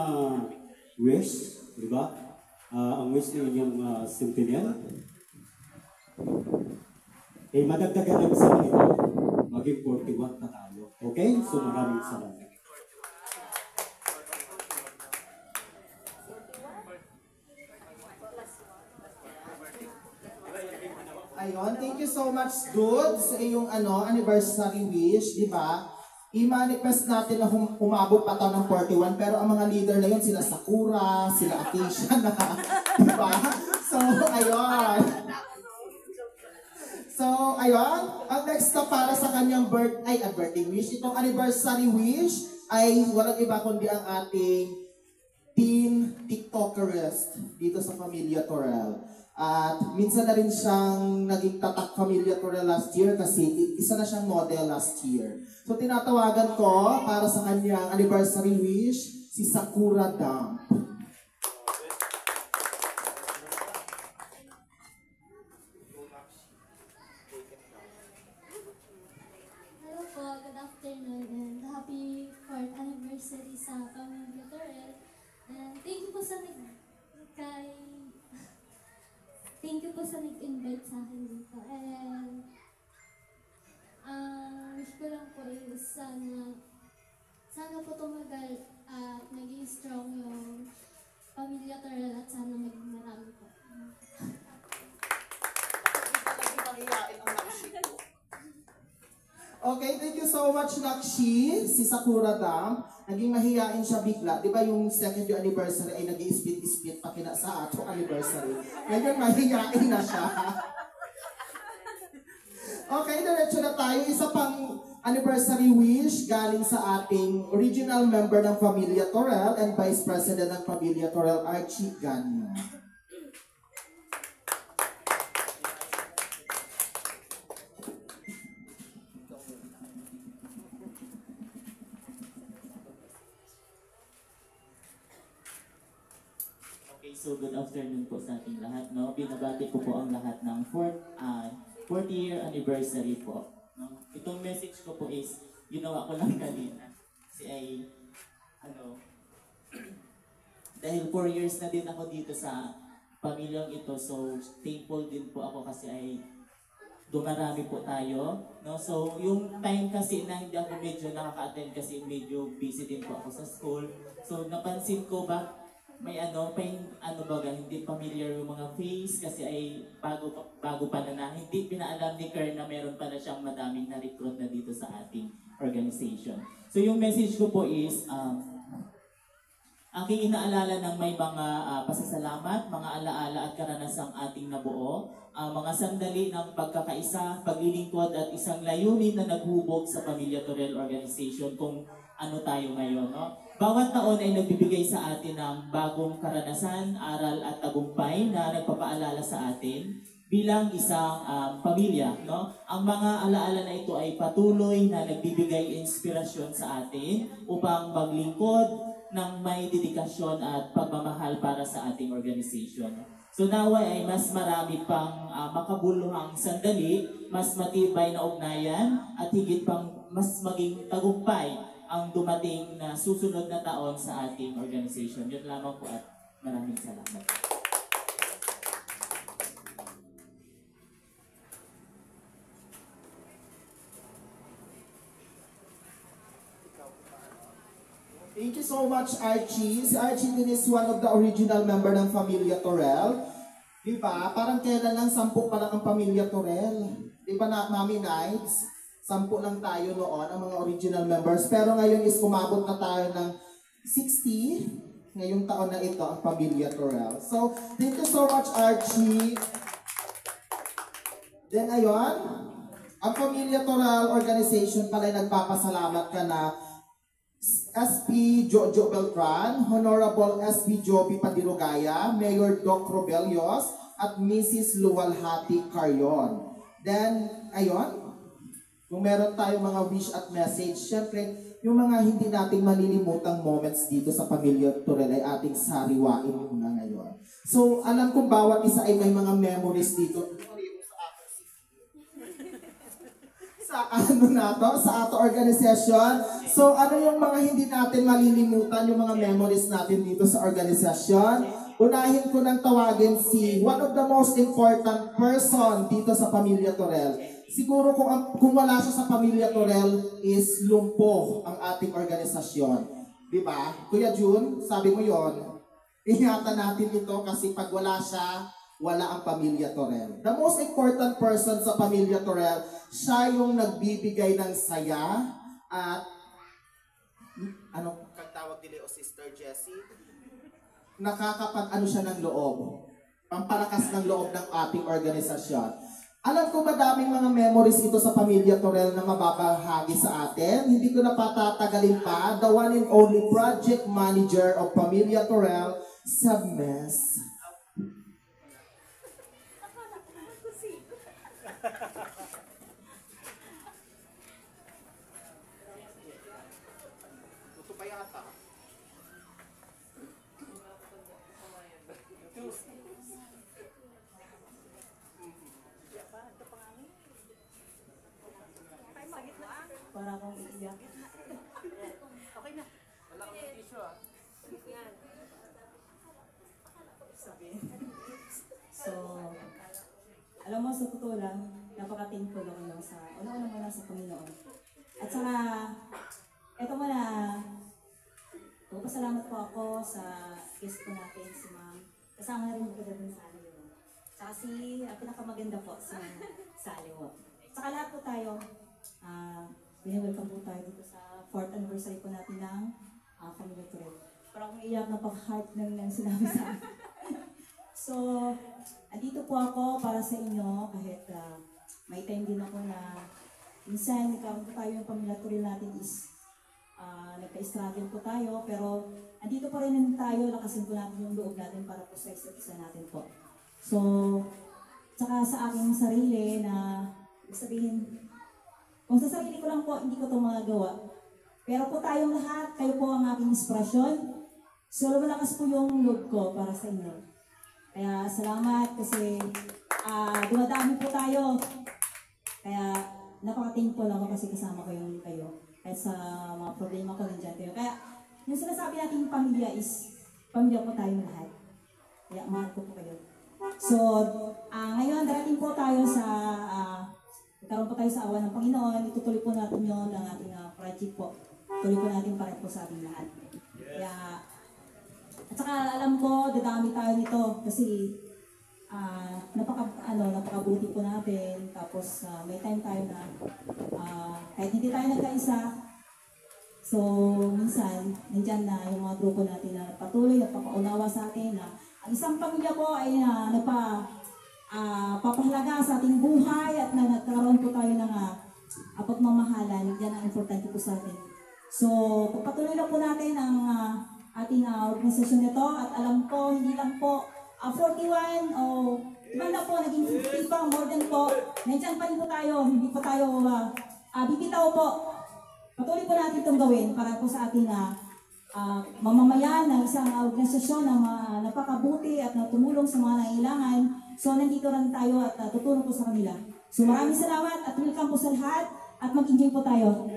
wish, di ba? Ang wish ng inyong Centennial, madagdagan lang sa ito, maging 41 na tayo. Okay? So maraming salamat. Ayun, thank you so much, Dude, sa iyong anniversary wish, di ba? I-manifest natin na umabot pa tayo ng 41, pero ang mga leader na yun, sila Sakura, sila Acacia na, di ba? So, ayun. Ang next na para sa kanyang birthday wish, itong anniversary wish ay walang iba kundi ang ating teen TikTokerist dito sa Pamilya Torel. At minsan na rin siyang naging tatak Pamilya Torel last year kasi isa na siyang model last year. So tinatawagan ko para sa kanyang anniversary wish, si Sakura Dump. Hello po, good afternoon and happy 4th anniversary sa Pamilya Torel. And thank you po sa nag-invite sa akin dito. And wish ko lang po is sana po tumagal at maging strong yung Pamilya Torel at sana maging marami po. Okay, thank you so much, Nakshi. Si Sakura Dam, naging mahihain siya bigla. Di ba yung second year anniversary ay nag-i-split pa kina sa ato anniversary. Ngayon mahihain na siya. Okay, diretso na tayo. Isa pang anniversary wish galing sa ating original member ng Pamilya Torel and Vice President ng Pamilya Torel, Archie Ganyo. So good afternoon po sa ating lahat, no? Binabati ko po ang lahat ng 40th year anniversary po. No? Itong message ko po is ginawa ko lang kanina. Kasi ay dahil 4 years na din ako dito sa pamilyang ito, so thankful din po ako kasi ay dumarami po tayo, no? So yung time kasi na hindi ako medyo nakaka-attend kasi medyo busy din po ako sa school. So napansin ko ba may hindi familiar yung mga face kasi ay bago pa na hindi pinaalam ni Kern na meron pala siyang madaming na-recruit na dito sa ating organization. So yung message ko po is aking inaalala ng may mga pasasalamat, mga alaala at karanasang ating nabuo, mga sandali ng pagkakaisa, paglilingkod at isang layunin na naghubog sa Pamilya Torel Organization kung ano tayo ngayon, no? Bawat taon ay nagbibigay sa atin ng bagong karanasan, aral at tagumpay na nagpapaalala sa atin bilang isang pamilya, no? Ang mga alaala na ito ay patuloy na nagbibigay inspirasyon sa atin upang maglingkod ng may dedikasyon at pagmamahal para sa ating organization. So naway ay mas marami pang makabuluhang sandali, mas matibay na ugnayan at higit pang mas maging tagumpay ang dumating na susunod na taon sa ating organization. Yun lamang po at maraming salamat. Thank you so much, Archie. Si Archie din is one of the original member ng Pamilya Torel. Diba? Parang kailan lang 10 pa lang ang Pamilya Torel. Diba na, Mami Nights? 10 lang tayo noon, ang mga original members. Pero ngayon is umabot na tayo ng 60. ngayong taon na ito ang Pamilya Torel. So, thank you so much, Archie. Then, ayun, ang Pamilya Torel Organization pala nagpapasalamat ka na SP Jojo Beltran, Honorable SP Joby Padirugaya, Mayor Doc Robelios, at Mrs. Luwalhati Carrion. Then, ayun, kung meron tayong mga wish at message, syempre, yung mga hindi nating malilimutang moments dito sa Pamilya Torel ay ating sariwain muna ngayon. So, alam kong bawat isa ay may mga memories dito. Sa ano na to, sa ato organisasyon. So ano yung mga hindi natin malilimutan, yung mga memories natin dito sa organisasyon? Unahin ko nang tawagin si one of the most important person dito sa Pamilya Torel. Siguro kung wala siya sa Pamilya Torel is lumpo ang ating organisasyon. Diba? Kuya Jun, sabi mo yon. Ingatan natin ito kasi pag wala siya, wala ang Pamilya Torel. The most important person sa Pamilya Torel, siya yung nagbibigay ng saya at anong tawag nila o Sister Jessie? Nakakapag-ano siya ng loob. Pampalakas ng loob ng ating organisasyon. Alam ko madaming mga memories ito sa Pamilya Torel na mababahagi sa atin. Hindi ko na patatagalin pa. The one and only project manager of Pamilya Torel, Submes. Ito pa yata. Para akong iiyak. Okay na. Wala akong tissue ah. Yan. Sabihin. So, alam mo, sa totoo lang, napaka-thankful ako lang sa, una-una muna sa Panginoon. At saka, eto muna, pasalamat po ako sa guest ko natin, si Ma'am. Kasama na rin ko doon sa Aliwo. Tsaka si, pinakamaganda po, si Aliwo. Tsaka lahat po tayo, binawelcome po tayo dito sa 4th anniversary po natin ng Pamilya Torel. Parang akong iyak na pag-heart ng sinabi sa akin. So, andito po ako para sa inyo kahit may time din ako na minsan nagkaroon po tayo yung Pamilya Torel natin is nagka-struggle po tayo, pero andito pa rin tayo, lakasin po natin yung loob natin para po sa isa't isa natin po. So, tsaka sa aking sarili na sabihin, kung sa sarili ko lang po, hindi ko ito magagawa. Pero po tayong lahat, kayo po ang aking inspirasyon. So, lumalakas po yung loob ko para sa inyo. Kaya salamat kasi dumadami po tayo. Kaya napaka-thankful ako kasi kasama ko yung kayo. Kaya sa mga problema ko nandiyan kayo. Kaya yung sinasabi natin pamilya is, pamilya po tayong lahat. Kaya mahal ko po kayo. So, ngayon darating po tayo sa nagkaroon po tayo sa awa ng Panginoon, itutuloy po natin yun ng ating project po. Tuloy po natin para po sa ating lahat. Kaya, at saka alam ko, dadami tayo nito kasi napakabuti po natin. Tapos may time tayo na kahit hindi tayo nagkaisa, so minsan, nandyan na yung mga grupo natin na patuloy, napakaunawa sa atin na ang isang pamilya po ay papahalaga sa ating buhay at na nagkaroon po tayo ng pagmamahalan. Yan ang importante po sa atin. So, pagpatuloy lang po natin ang ating organisasyon nito at alam ko, hindi lang po 41 o iba na po, naging 50 pa, more than po. Nandiyan pa rin po tayo, hindi po tayo bibitaw po. Patuloy po natin itong gawin para po sa ating mamamayan ng isang organisasyon na napakabuti at tumulong sa mga nangailangan. So, nandito rin tayo at tutulong po sa kanila. So, maraming salamat at welcome po sa lahat at mag-enjoy po tayo.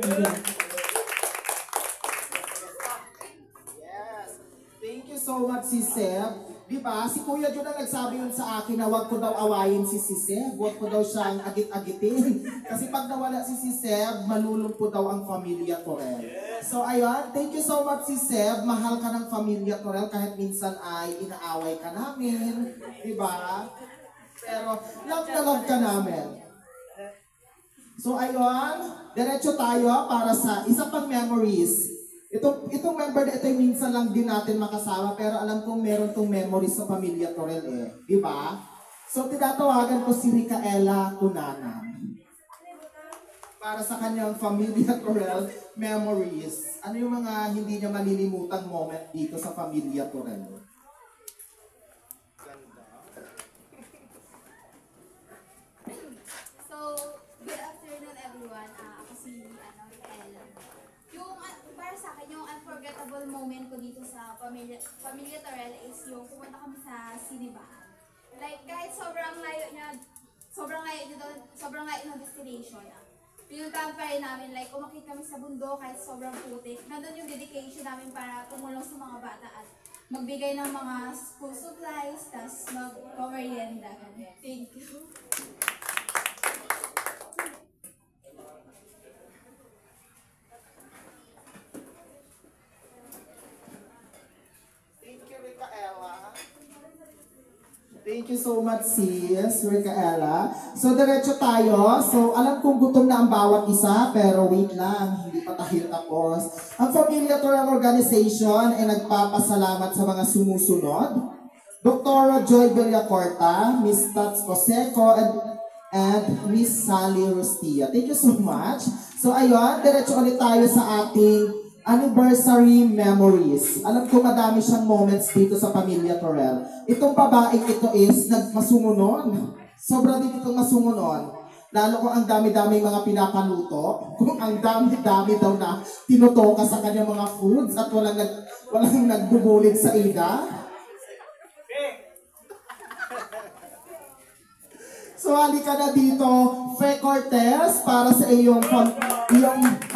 Yes. Thank you so much, si Seb. Diba, si Kuya Jun ang nagsabi yun sa akin na wag ko daw awayin si Seb. Wag ko daw siyang agit-agitin. Kasi pag nawala si Seb, malulumpo daw ang Pamilya Torel. So, ayun. Thank you so much, si Seb. Mahal ka ng Pamilya Torel kahit minsan ay inaaway ka namin. Diba? Pero, love na love ka namin. So, ayun. Diretso tayo para sa isa pang memories. Itong member na ito ay minsan lang din natin makasama, pero alam kong meron tong memories sa pamilya Torel eh. Di ba? So, tinatawagan ko si Ricaela Cunanan para sa kanyang Familia Torel memories. Ano yung mga hindi niya malilimutang moment dito sa Familia Torel? So, good afternoon everyone. Ako si Ricaela. Yung para sa akin, yung unforgettable moment ko dito sa Familia Torel is yung pumunta kami sa Sinibaan. Like, kahit sobrang layo ng destination. Pinuntahan pa rin namin, like, umakit kami sa bundok kahit sobrang putik. Nandun yung dedication namin para tumulong sa mga bata at magbigay ng mga school supplies, tas mag-merienda. Thank you. Thank you, Ricaela. Thank you so much, sis, Ricaela. So, diretso tayo. So, alam kong gutom na ang bawat isa, pero wait lang, hindi pa tayo tapos. Ang Familia Torel Organization ay nagpapasalamat sa mga sumusunod. Dr. Joy Villacorta, Miss Tats Coseco, and Miss Sally Rustia. Thank you so much. So, ayun, diretso ulit tayo sa ating anniversary memories. Alam ko madami siyang moments dito sa Pamilya Torel. Itong babaeng ito is nagmasungunon. Sobra din itong masungunon. Lalo kung ang dami-dami mga pinapaluto, kung ang dami-dami daw na tinutoka sa kanyang mga foods at walang nagbubulig sa ida. So, halika na dito, Fe Cortez, para sa iyong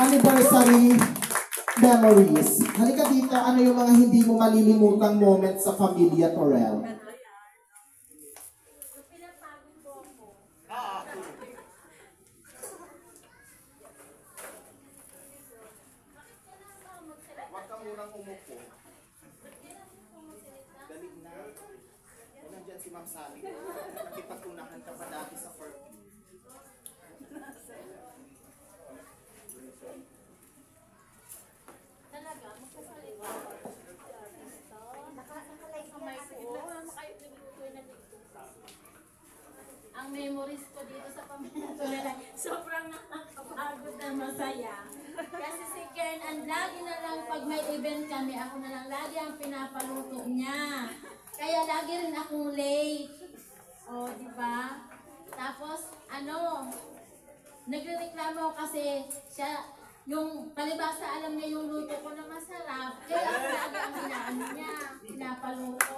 anniversary memories. Halika dito, ano yung mga hindi mo malilimutang moments sa Familia Torel? Huwag ka munang umupo. Galing na. O nandyan si Ma'am Sally. Nakipagtunahan ka pa dati sa curfew. Talaga, magsasalita. Nakakalay sa mic ko. Ang memories ko dito sa Pamilya Torel ay sobrang nakakapagod na masaya. Kasi si Kern, ang lagi na lang pag may event kami, ako na lang lagi ang pinapaluto niya. Kaya lagi rin akong late. O, di ba? Tapos, nagrereklamo ako kasi siya, yung palibasa alam niya yung luto ko na masarap. Kaya ako lagi ang pinapaluto.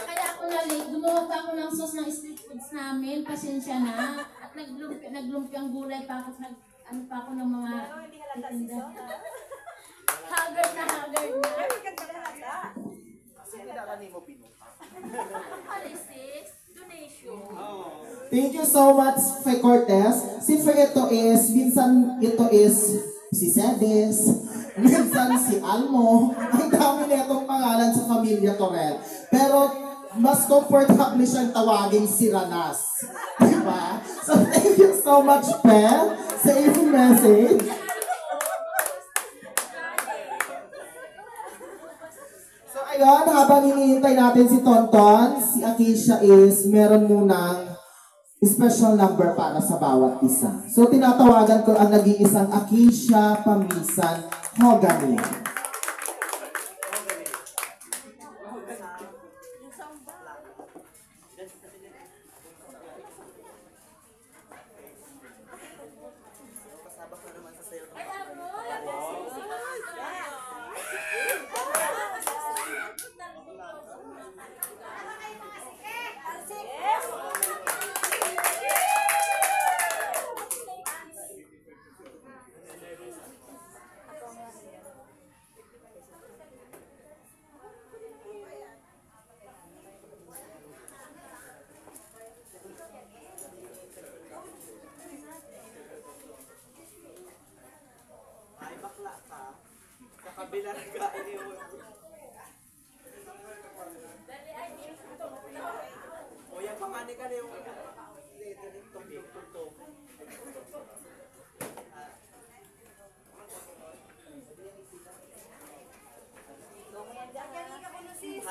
Kaya ako na late, gumawa pa ako ng sauce ng street foods namin, pasensya na. At naglumpiang gulay pa ako, pa ako ng mga tinda. Haggard na. Kasi nilalanin mo pinuha. Alisis, donation. Thank you so much, Fe Cortez. Si Fe minsan ito is si Cedes, minsan si Almo. Ang dami na itong pangalan sa Familia Torel. Pero mas comfortable siyang tawagin si Ranas. Diba? So thank you so much, Fe, sa iyong message. So ayun, habang hinihintay natin si Tonton, si Acacia is meron munang special number para sa bawat isa. So tinatawagan ko ang nag-iisang Acacia Pamisan Hogani.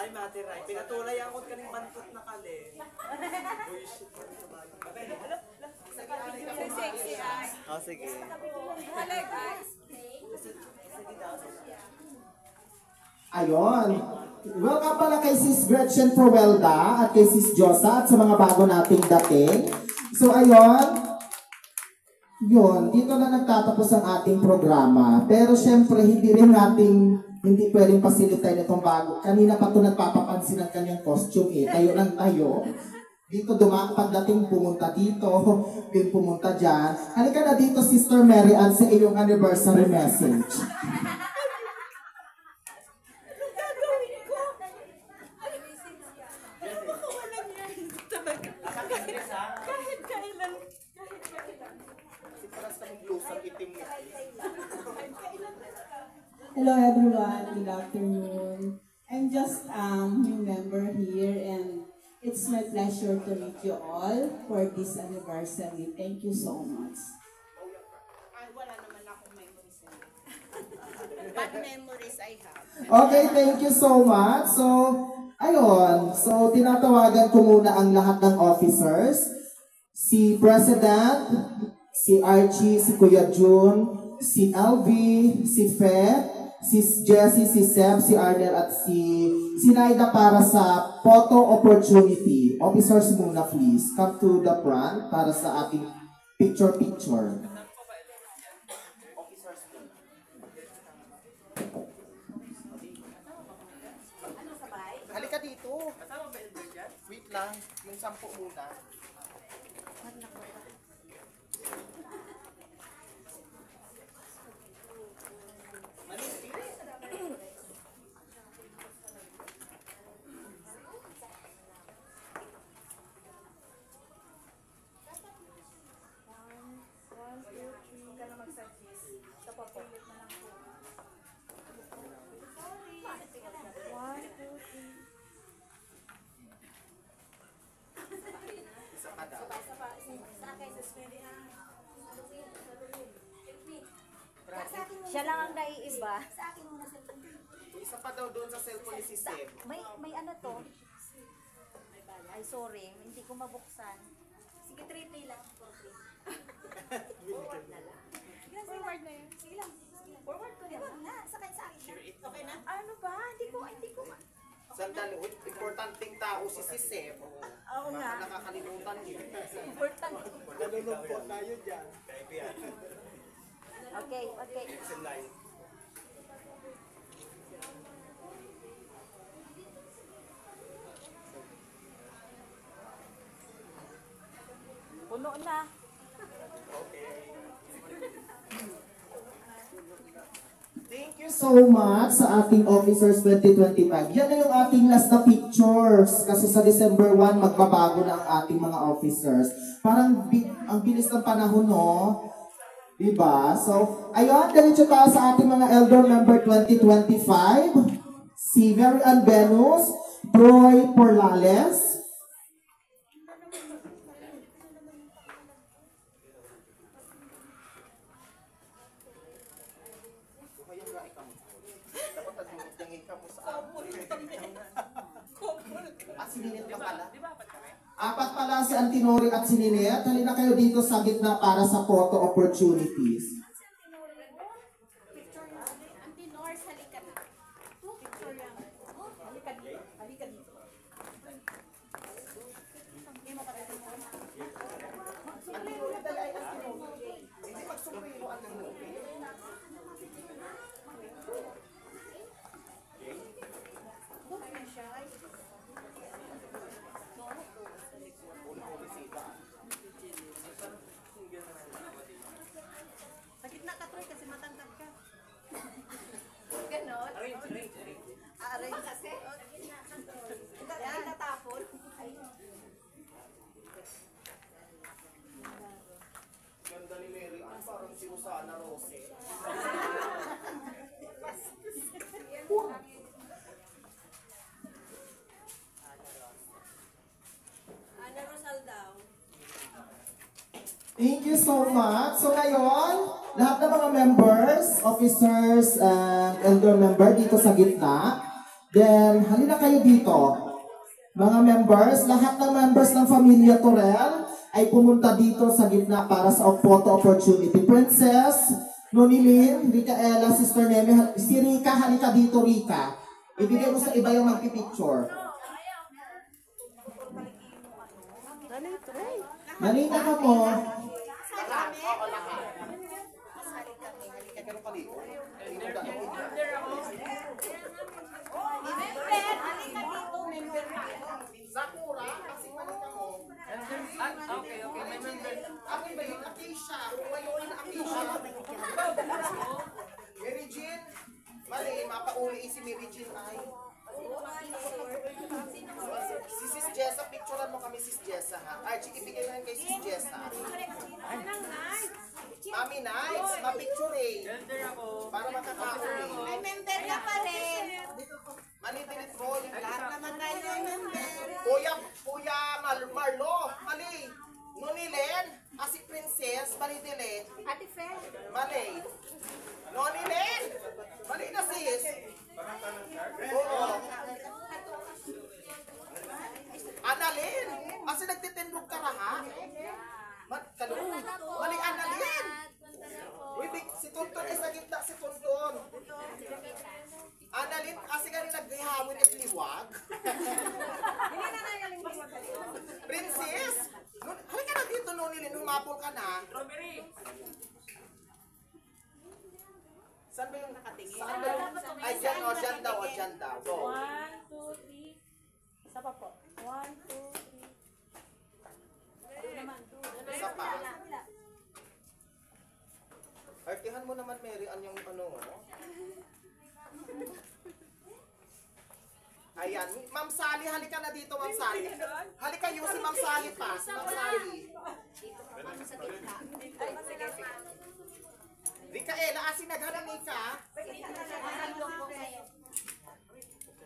Ay, Mate Rai. Pinatulay ako kaning bantot na kali. Sexy eye. Oh, sige. Halag eyes. Ayun. Welcome pala kay Sis Gretchen Provelda at kay Sis Josa at sa mga bago nating dating. So ayun, yun, dito na nagtatapos ang ating programa. Pero syempre, hindi pwedeng pasilitay nitong bago. Kanina pa ito nagpapapansin ng kanyang costume eh. Tayo lang tayo. Dito pagdating pumunta dito, din pumunta dyan. Halika na dito, Sister Mary Ann, sa iyong anniversary message. Hello everyone, good afternoon. I'm just new member here and it's my pleasure to meet you all for this anniversary. Thank you so much. Wala naman akong memories. Bad memories I have. Okay, thank you so much. So, ayun. So, tinatawagan ko muna ang lahat ng officers. Si President, si Archie, si Kuya June, si LV, si Fe, si Jessie, si Seb, si Arnel, at si Naida para sa photo opportunity. Officers muna please, come to the front para sa ating picture-picture. Halika dito. Wait lang, yung 10 muna. Siya lang ang naiiba. Isa pa daw doon sa cellphone ni Sisem. May ano to? Ay, sorry. Hindi ko mabuksan. Sige, 3 lang. Forward na lang. Forward na yun. Sige lang. Forward ko lang. Na, sakay sa akin. Okay na? Ano ba? Hindi ko. Sandali, importanteng tao si Sisem. Oo nga. Baka nakakalimutan niyo. Important. Nalulungkot tayo dyan. Okay. Puno na. Thank you so much sa ating Officers 2025. Yan na yung ating last na pictures. Kasi sa December 1, magbabago na ang ating mga officers. Parang ang bilis ng panahon, no? Diba? So, ayun, diretso tayo sa ating mga Elder Member 2025. Si Mary Ann Venus, Troy Porlales, apat pala si Antinori at si Ninette. Halina kayo dito sa gitna para sa photo opportunities. Antinors, halika na. Picture lang. Halika dito. Halika dito. Hindi mo pala ito mo. Antinori dala ay Antinori. Hindi magsumprilo Antinori. Sa gitna ka, Troy, kasi matangkad ka. Ganon. Arrange kasi. Yan, natapon. Ganda ni Mary Ann, parang si Usana Rose. Ana Rosal daw. Thank you so much. So ngayon, lahat ng mga members, officers, and elder member dito sa gitna. Then, halina kayo dito. Mga members, lahat ng members ng Pamilya Torel ay pumunta dito sa gitna para sa photo opportunity. Princess, Nonilyn, Ricaela, Sister Neme, si Rika, halika dito, Rika. Ibigay mo sa iba yung magpipicture. Halika ka mo. Sakura, kasi palita mo. Okay, may member. Akin ba yung Akisha? Kung may yung Akisha. Mary Jean? Mali, mapauli si Mary Jean ay. Si Sis Jessa, picturean mo kami Sis Jessa ha. Archie, ibigay mo yan kay Sis Jessa. Mami, nice. Ma-picture eh. Para makakauli. May member ka pa rin. Manitilit mo. Lahat naman tayo may member. Kuya Marlo. Mali. Nonilen. Si Princess. Manitilit. Ate Fer. Mali. Nonilen. Mali na sis. Oo. Annalyn. Kasi nagtitindog ka na ha? Mali Annalyn. Uy, si Tuntun ay sa gitna si Tuntun. Annalyn, kasi ganun naghihawin at liwag. Hindi na nagaling liwag. Princess, halika na dito, Nonilyn, humapol ka na. Saan ba yung nakatingin? Saan ba yung? Ay, dyan, o, dyan daw, o, dyan daw. Go. 1, 2, 3. Isa pa po. 1, 2, 3. Isa pa. Artihan mo naman, Mary, yung ano, Ayan, Ma'am Sally, halika na dito, Ma'am Sally. Halika yun si Ma'am Sally pa. Ma'am Sally. Ricaela, asin naghanan ni ka.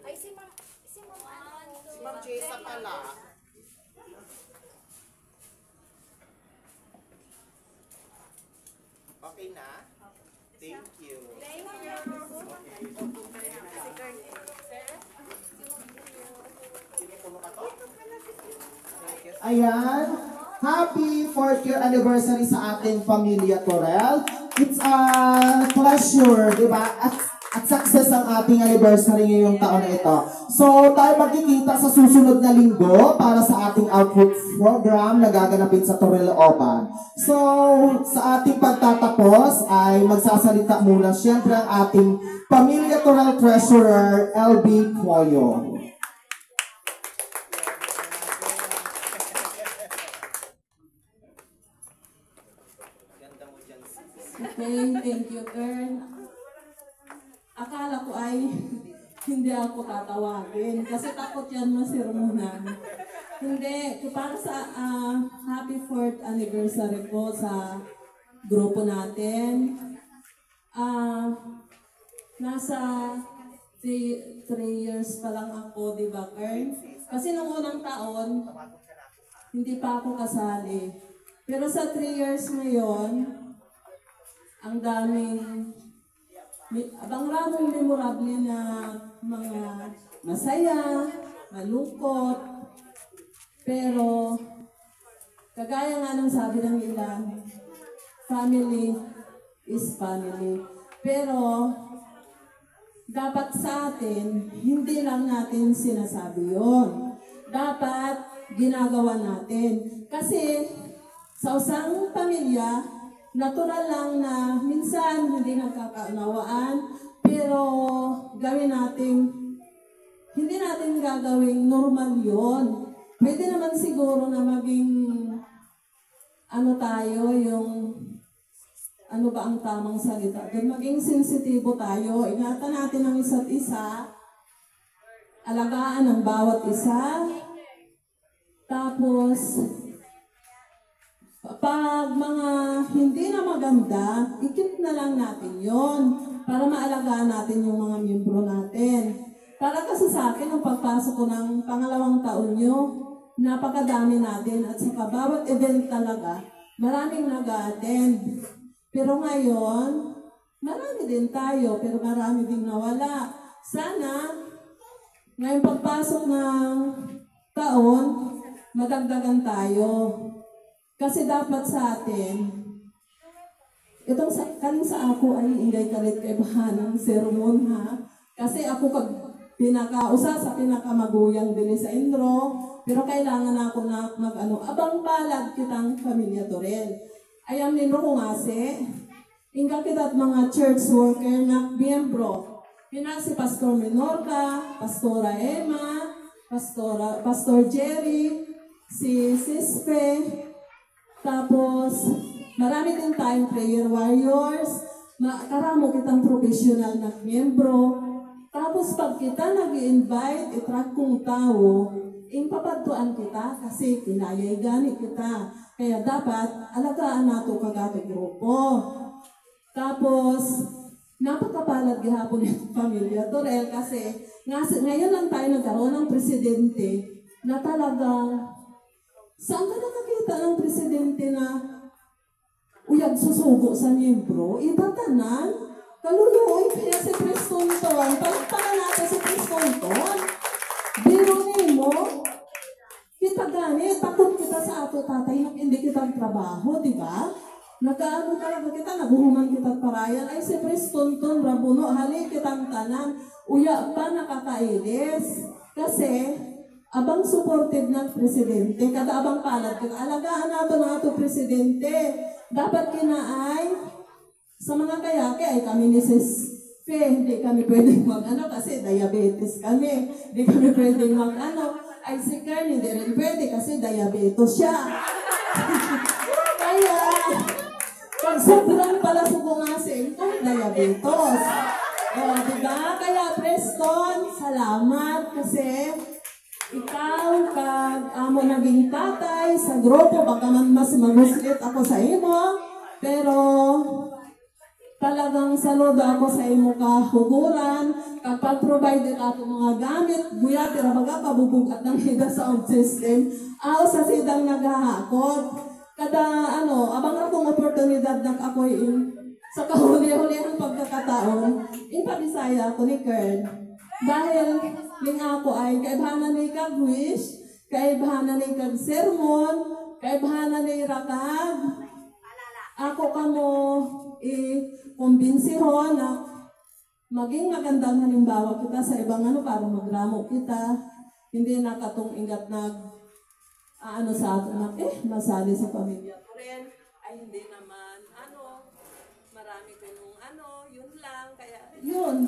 Ay, si Ma'am Si Ma'am Jessa pala. Okay na? Thank you. Ayan. Happy 4th year anniversary sa ating Pamilya Torel. It's a pleasure, di ba? At success ang ating anniversary ngayong taon na ito. So, tayo magkikita sa susunod na linggo para sa ating outreach program na gaganapin sa Torel Oban. So, sa ating pagtatapos ay magsasalita muna siyempre ang ating Pamilya Torel Treasurer, LB Coyo. Okay, thank you, girl. Akala ko ay hindi ako tatawagin kasi takot yan masirmonan. Hindi, para sa happy 4th anniversary po sa grupo natin. Nasa 3 years pa lang ako, di ba, girl? Kasi nung unang taon, hindi pa ako kasali. Pero sa 3 years ngayon, ang daming ramong memorable na mga masaya, malungkot, pero kagaya nga ng sabi ng ilan, family is family. Pero dapat sa atin, hindi lang natin sinasabi yon. Dapat ginagawa natin. Kasi sa isang pamilya, natural lang na minsan hindi nagkakaunawaan, pero gawin natin, hindi natin gagawing normal yon. Pwede naman siguro na maging ano ba ang tamang salita? Doon maging sensitibo tayo, ingatan natin ang isa't isa, alagaan ang bawat isa, tapos pag mga hindi na maganda, ikip na lang natin yon para maalagaan natin yung mga miyembro natin. Para kasi sa akin, ang pagpasok ko ng pangalawang taon nyo, napakadami natin at saka bawat event talaga, maraming nag-attend. Pero ngayon, marami din tayo, pero marami din nawala. Sana, Ngayong pagpasok ng taon, madagdagan tayo. Kasi dapat sa atin, itong kaling sa ako ay ingay kalit kay bahanang sermon ha. Kasi ako kag pinakausa sa pinakamaguyang dili sa intro, pero kailangan ako na abang palad kitang pamilya Torel. Ayam ninro ko nga ingka kita at mga church worker na miyembro. Pina si Pastor Menorca, Pastora Emma, Pastor Jerry, si Sispe, tapos marami din tayong prayer warriors, karamo kitang professional na miyembro. Tapos pag kita nag-i-invite, itrack kong tao, impapadtuan kita kasi kinayay gani kita. Kaya dapat alagaan nato kagato grupo. Tapos, napakapalad gihapon yung pamilya Torel kasi ngayon lang tayo nagkaroon ng presidente na talagang saan ka nakakita ng presidente na uyag susugo sa miyembro? Itatanan, kaluluoy kaya si Preston Ton. Palagpakan natin si Preston Ton. Biro mo, kita gani, takot kita sa ato tatay na hindi kita trabaho, di ba? Nagkaano talaga kita, naguhuman kita parayan. Ay, si Preston Ton, Rabuno, hali kitang tanan. Uya pa nakakailis. Kasi, abang supported ng presidente, kada abang palad, alagaan nato ng ato presidente. Dapat kinaay, sa mga kayake ay kami ni Sis Fe, hindi kami pwedeng kasi diabetes kami. Hindi kami pwedeng ay si Kern, hindi rin pwede kasi diabetes siya. Kaya, pag sobrang pala sukungasin, itong diabetes. Diba? Kaya Preston, salamat kasi ikaw amo naging tatay sa grupo, baka man mas maguslit ako sa imo, pero talagang saludo ako sa imo kahuguran, kapag provide ato mga gamit, buya tira baga pabubugat ng hida sound system, sa sidang naghahakot. Kada abang akong oportunidad ng ako'y sa kahuli-hulihang pagkakataon, Bisaya ako ni Kern. Dahil ning ako ay kaibahanan ni kag-wish, kaibahanan ni kag-sermon, kaibahanan ni rakag. Ako kamo i-kumbinsiho na maging magandang halimbawa kita sa ibang para magramo kita. Hindi na katong ingat sa ato na, masali sa pamilya ko rin, ay hindi naman, marami ganung yun lang, kaya, yun.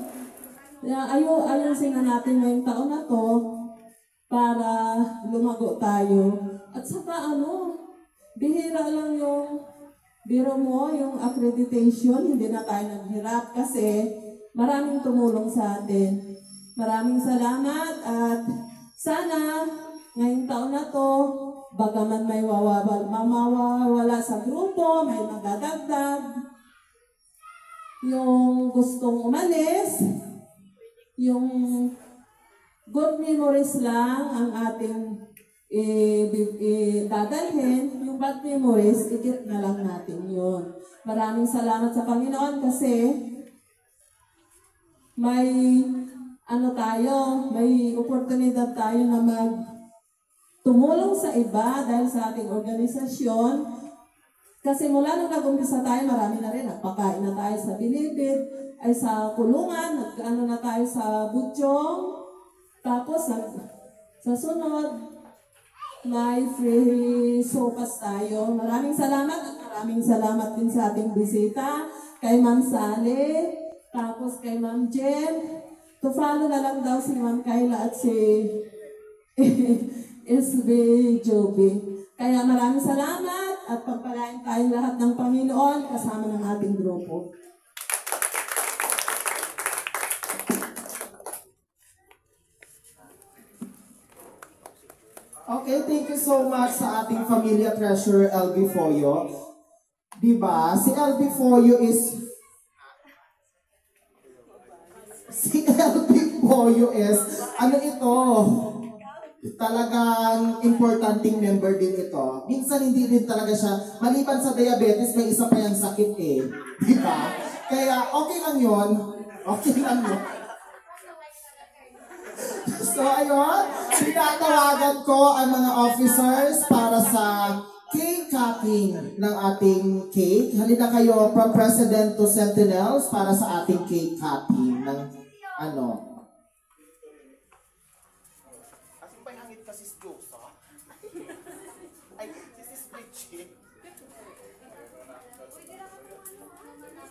Ayusin na natin ngayong taon na to, para lumago tayo. At saka bihira lang biro mo, yung accreditation, hindi na tayo naghirap, kasi maraming tumulong sa atin. Maraming salamat, at sana, ngayong taon na to, bagaman may mawawala sa grupo, may magdadagdag. Yung gustong umalis, yung good memories lang ang ating dadalhin, yung bad memories, ikit na lang natin yun. Maraming salamat sa Panginoon kasi may may oportunidad tayo na tumulong sa iba dahil sa ating organisasyon. Kasi mula nung nag-umpisa tayo, marami na rin. Nagpakain na tayo sa Bilibid, ay sa kulungan, na tayo sa Butchong. Tapos, sa sunod, may free sopas tayo. Maraming salamat at maraming salamat din sa ating bisita. Kay Ma'am Sally, tapos kay Ma'am Jen. To follow na lang daw si Ma'am Kayla at si SB Joby. Kaya maraming salamat at pagpalain tayong lahat ng Panginoon kasama ng ating grupo. Okay, thank you so much sa ating Familia Treasurer LB Foyo. Diba? Si LB Foyo is talagang importanteng member din ito. Minsan hindi din talaga siya, maliban sa diabetes, may isa pa yung sakit Diba? Kaya okay lang yun. Okay lang yun. So ayun, tinatawagan ko ang mga officers para sa cake cutting ng ating cake. Halina kayo from President to Sentinels para sa ating cake cutting ng ano. Asin pa yung hangit kasi si Josa? Ay, si Sis Richie.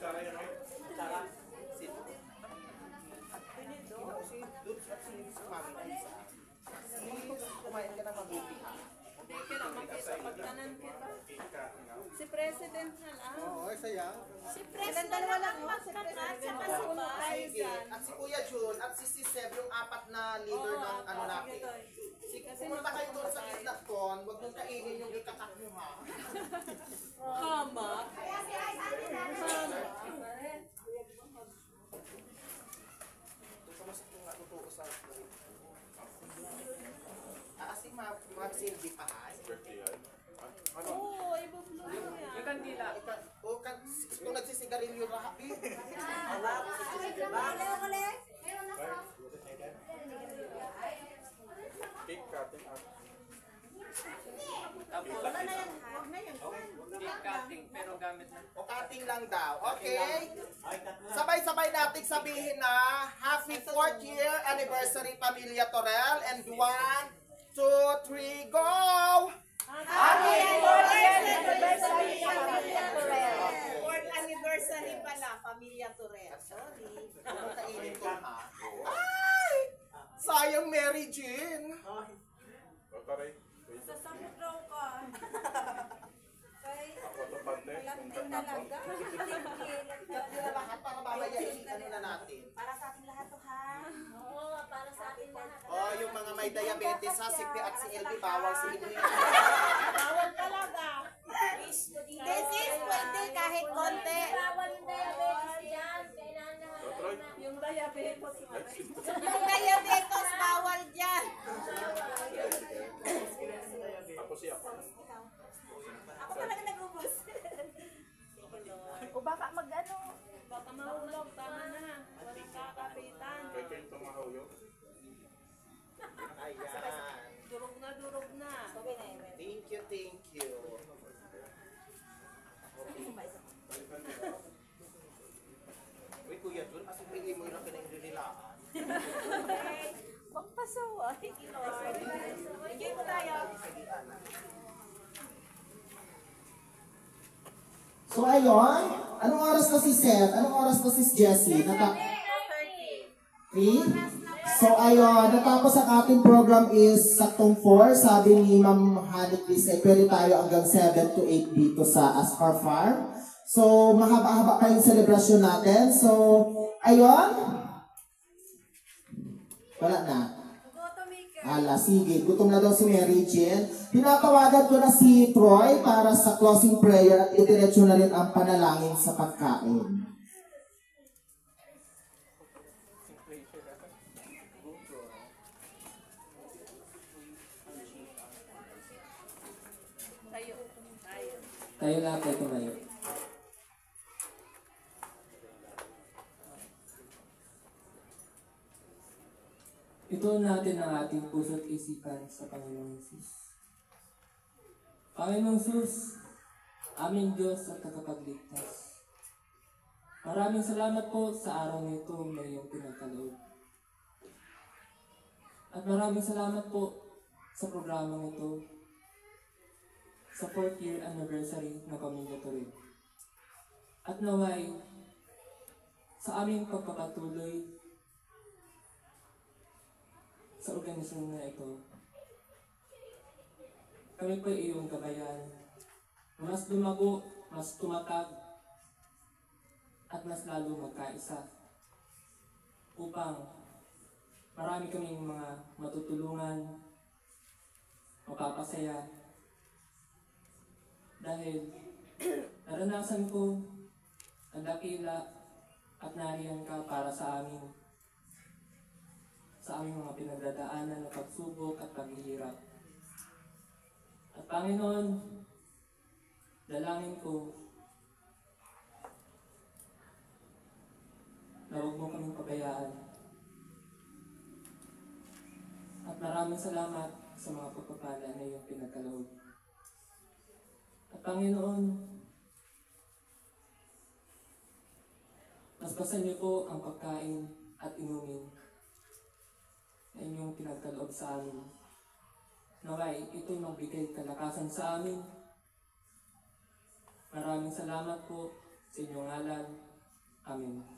Sarah yun, right? Sarah. Kumain ka na mabuti ha. Hindi ka na makita pagtanan kita. Si President na lang. Oo, saya. Si President na lang magkakat sa kasunod tayo Sige. dyan. At si Kuya Jun at si Seb, yung apat na leader ng ano natin. Sige, pumunta kayo doon sa Isnakton, huwag mong kainin yung ikakat nyo ha. Hama. Kasi mag-silbi pa ha. Oo, ibublo yan. Yung kandila. O, kung nagsisigarilyo na happy. Cake cutting up. Wala na yan. Huwag na yan. Cake cutting pero gamit na. O cutting lang daw. Okay? Sabay-sabay natin sabihin na Happy 4th year anniversary Pamilya Torel. And 1, 2, 3, go! Happy 4th year anniversary Pamilya Torel. 4th anniversary pala, Pamilya Torel. Sorry. Ano kainin ko ha? Ay! Sayang Mary Jean. Sasamot raw ka. Ako to pante. Lanting talaga. Lahat para mamaya ano na natin. Para sa ating lahat to ha. Oo, para sa ating lahat. Oh, yung mga may diabetes ha, si P at si LB, bawal si Ibu. Bawal talaga. This is pwede kahit konti. Bawal yung diabetes dyan. Yung diabetes. Yung diabetes, bawal dyan. Tapos siya. Ako talaga nag-ubos. O baka mag-ano. Baka mahulog. Tama na. Walang kakapitan. Kaya kayo tumahawyo. Ayan. Durog na, durog na. Thank you, thank you. Uy, Kuya Jun, kasi bigay mo yung pinag-dinilaan. Pagpasawa. Bigay mo tayo. So ayun, anong oras na si Seth? Anong oras na si Jessie? 3? So ayun, natapos ang ating program is saktong 4. Sabi ni Ma'am Hanik Lisa, pwede tayo hanggang 7 to 8 dito sa Aspar Farm. So mahaba-haba pa yung celebration natin. So ayun, wala na. Ala, sige. Gutom na daw si Mary Jane. Tinatawagan ko na si Troy para sa closing prayer at itiretso na rin ang panalangin sa pagkain. Tayo lahat ay tumayo. Ituon natin ang ating puso't isipan sa Panginoong Jesus. Panginoong Jesus, aming Diyos at tagapagligtas. Maraming salamat po sa araw nito na iyong pinagkaloob. At maraming salamat po sa programang ito sa 4th year anniversary ng Pamilya Torel. At naway, sa aming pagpapatuloy sa organisasyon na ito, kami po ay iyong gabayan. Mas lumago, mas tumatag, at mas lalo magkaisa upang marami kaming mga matutulungan, mapapasaya, dahil naranasan ko ang dakila at nariyan ka para sa aming mga pinagdadaanan na pagsubok at paghihirap. At Panginoon, dalangin ko na huwag mo kaming pabayaan. At maraming salamat sa mga pagpapala na iyong pinagkaloob. At Panginoon, paspasan niyo po ang pagkain at inumin na inyong pinagkaloob sa amin. Naway, ito'y magbigay kalakasan sa amin. Maraming salamat po sa inyong ngalan. Amen.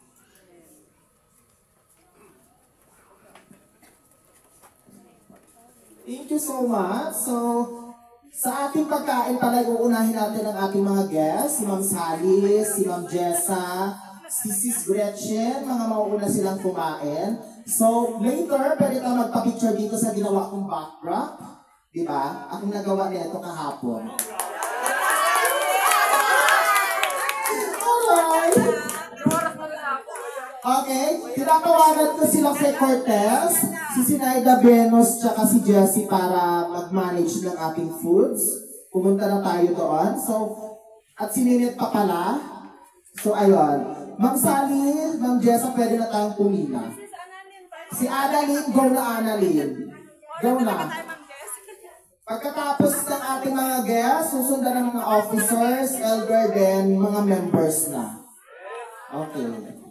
Thank you so much. So, sa ating pagkain pala, uunahin natin ang ating mga guests, si Ma'am Sally, si Ma'am Jessa, si Sis Gretchen, mga mauuna silang kumain. So, later, pwede ka magpa-picture dito sa ginawa kong backdrop. Diba? Akong nagawa nito kahapon. Alright. Okay, tinatawagan ko silang si Cortez, si Sinaida Venus, tsaka si Jessie para mag-manage ng ating foods. Pumunta na tayo doon. So, at sininit pa pala. So, ayun. Ma'am Sally, Ma'am Jessa, pwede na tayong pumila. Si Annalyn, go na Annalyn. Go na. Pagkatapos ng ating mga guests, susundan ng mga officers, elder, then mga members na. Okay.